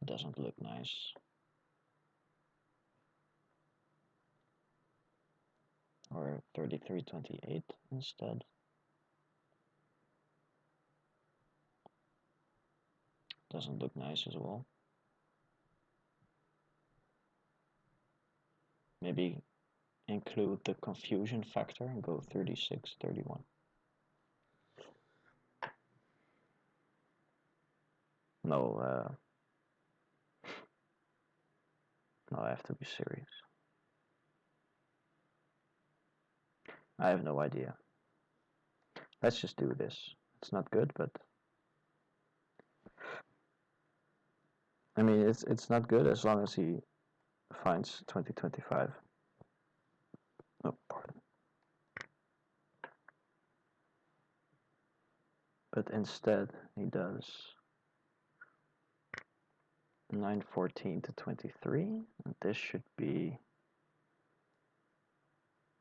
Doesn't look nice. Or 33-28 instead. Doesn't look nice as well. Maybe include the confusion factor and go 36-31. No, no, I have to be serious. I have no idea. Let's just do this. It's not good, but I mean, it's not good as long as he finds 20-25. Oh, pardon. But instead, he does 9-14-23, and this should be.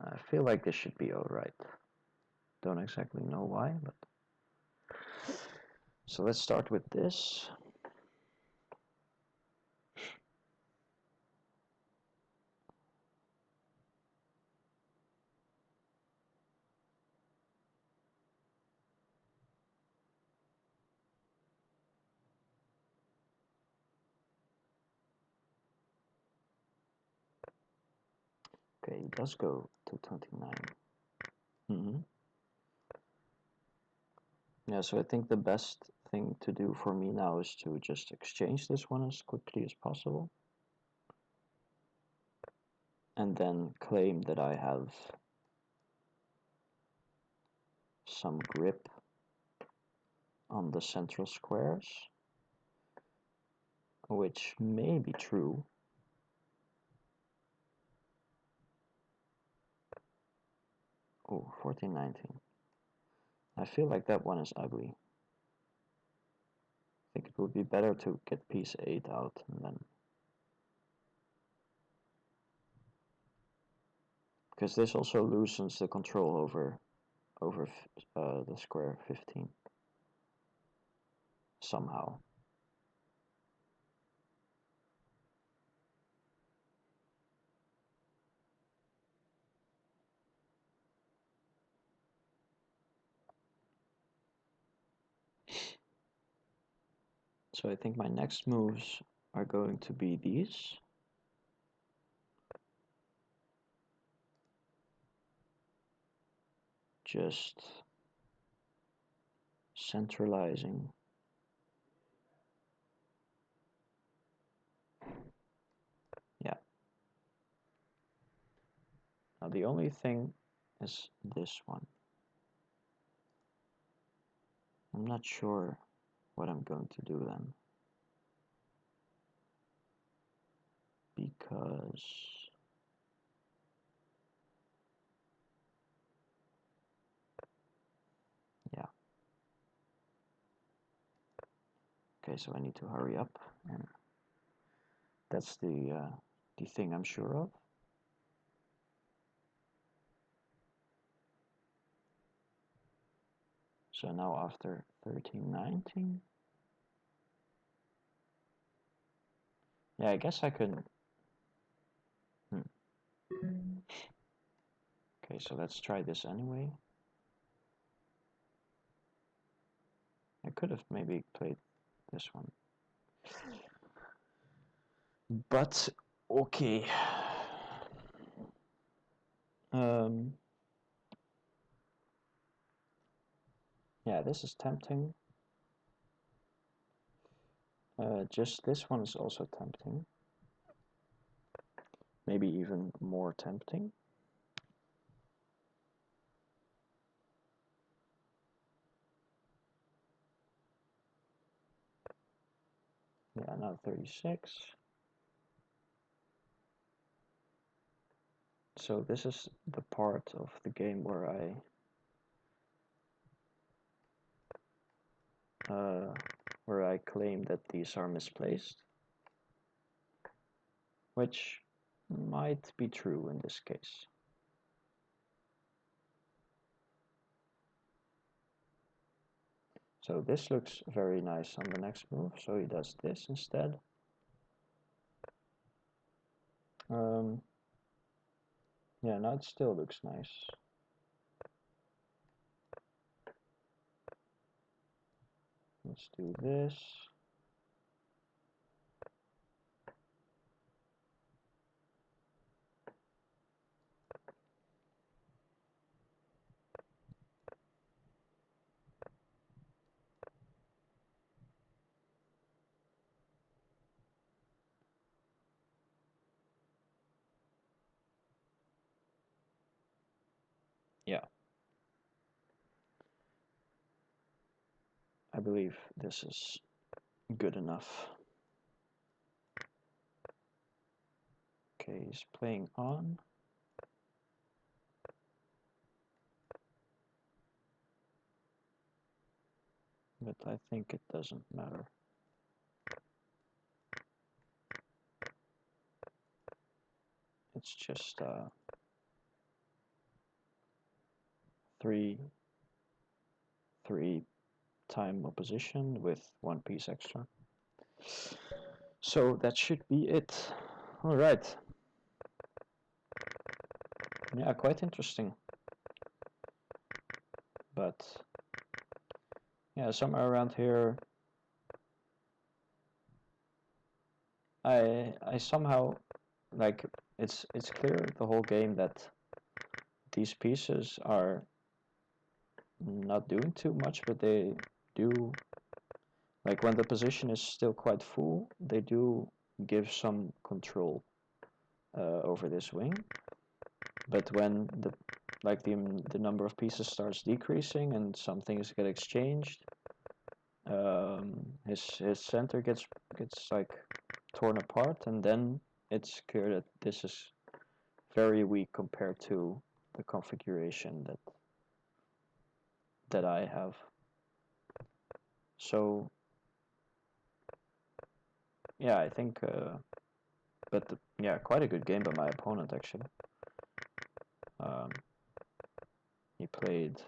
I feel like this should be alright. Don't exactly know why, but. So let's start with this. Okay, he does go to 29. Yeah, so I think the best thing to do for me now is to just exchange this one as quickly as possible. And then claim that I have some grip on the central squares, which may be true. Oh, 1419. I feel like that one is ugly. I think it would be better to get piece 8 out and then... Because this also loosens the control over the square 15. Somehow. So I think my next moves are going to be these. Just centralizing. Yeah. Now the only thing is this one. I'm not sure what I'm going to do then. Because yeah. Okay, so I need to hurry up, and that's the thing I'm sure of. So now after 1319, yeah, I guess I could. Okay, so let's try this anyway. I could have maybe played this one. But, okay. Yeah, this is tempting. Just this one is also tempting. Maybe even more tempting. Yeah, now 36. So this is the part of the game where I claim that these are misplaced, which might be true in this case. So this looks very nice on the next move, so he does this instead. Yeah, now it still looks nice. Let's do this. Yeah. I believe this is good enough. Okay, he's playing on. But I think it doesn't matter. It's just 3 time opposition with 1 piece extra. So that should be it. All right. Yeah, quite interesting. But yeah, somewhere around here, I somehow, like, it's clear the whole game that these pieces are not doing too much, but they do, like when the position is still quite full, they do give some control over this wing. But when the number of pieces starts decreasing and some things get exchanged, his center gets like torn apart, and then it's clear that this is very weak compared to the configuration that I have. So yeah, I think, yeah, quite a good game by my opponent actually. He played.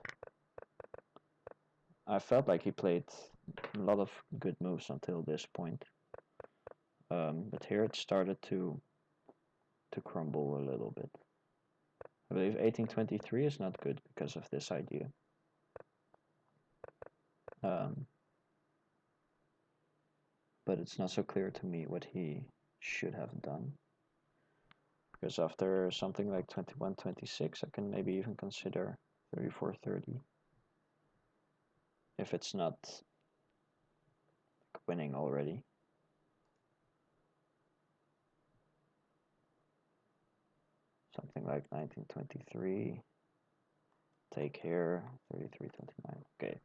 I felt like he played a lot of good moves until this point, but here it started to crumble a little bit. I believe 1823 is not good because of this idea. But it's not so clear to me what he should have done. Because after something like 21-26, I can maybe even consider 34-30. If it's not winning already. Something like 1923. Take here, 33-29. Okay.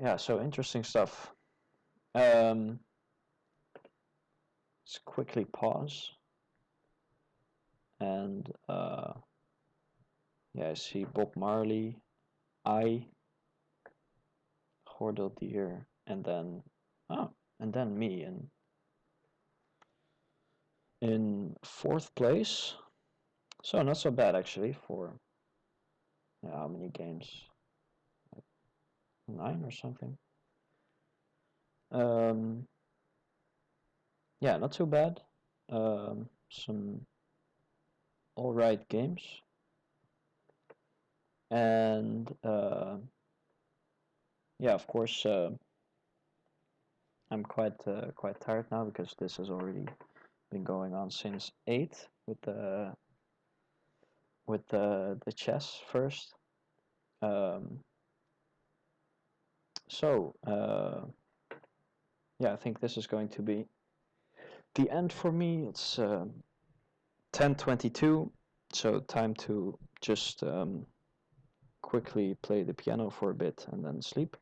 Yeah, so interesting stuff. Let's quickly pause. And yeah, I see Bob Marley, Hordel Deer, and then me in fourth place. So not so bad actually for how many games? Like 9 or something. Yeah, not too bad. Some all right games, and yeah, of course, I'm quite tired now because this has already been going on since 8 with the chess first. So yeah, I think this is going to be the end for me. It's 10:22, so time to just quickly play the piano for a bit and then sleep.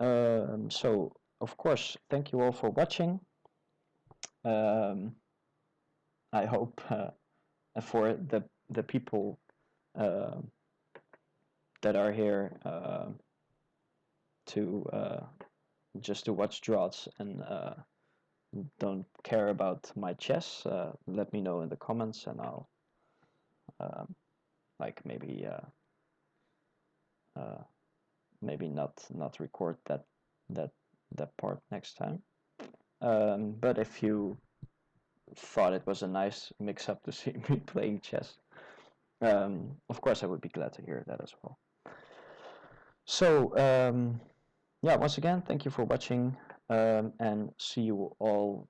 So of course, thank you all for watching. I hope for the people that are here to just to watch draws and don't care about my chess, let me know in the comments, and I'll like maybe not record that part next time. But if you thought it was a nice mix-up to see me playing chess, of course I would be glad to hear that as well. So yeah, once again, thank you for watching, and see you all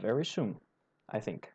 very soon, I think.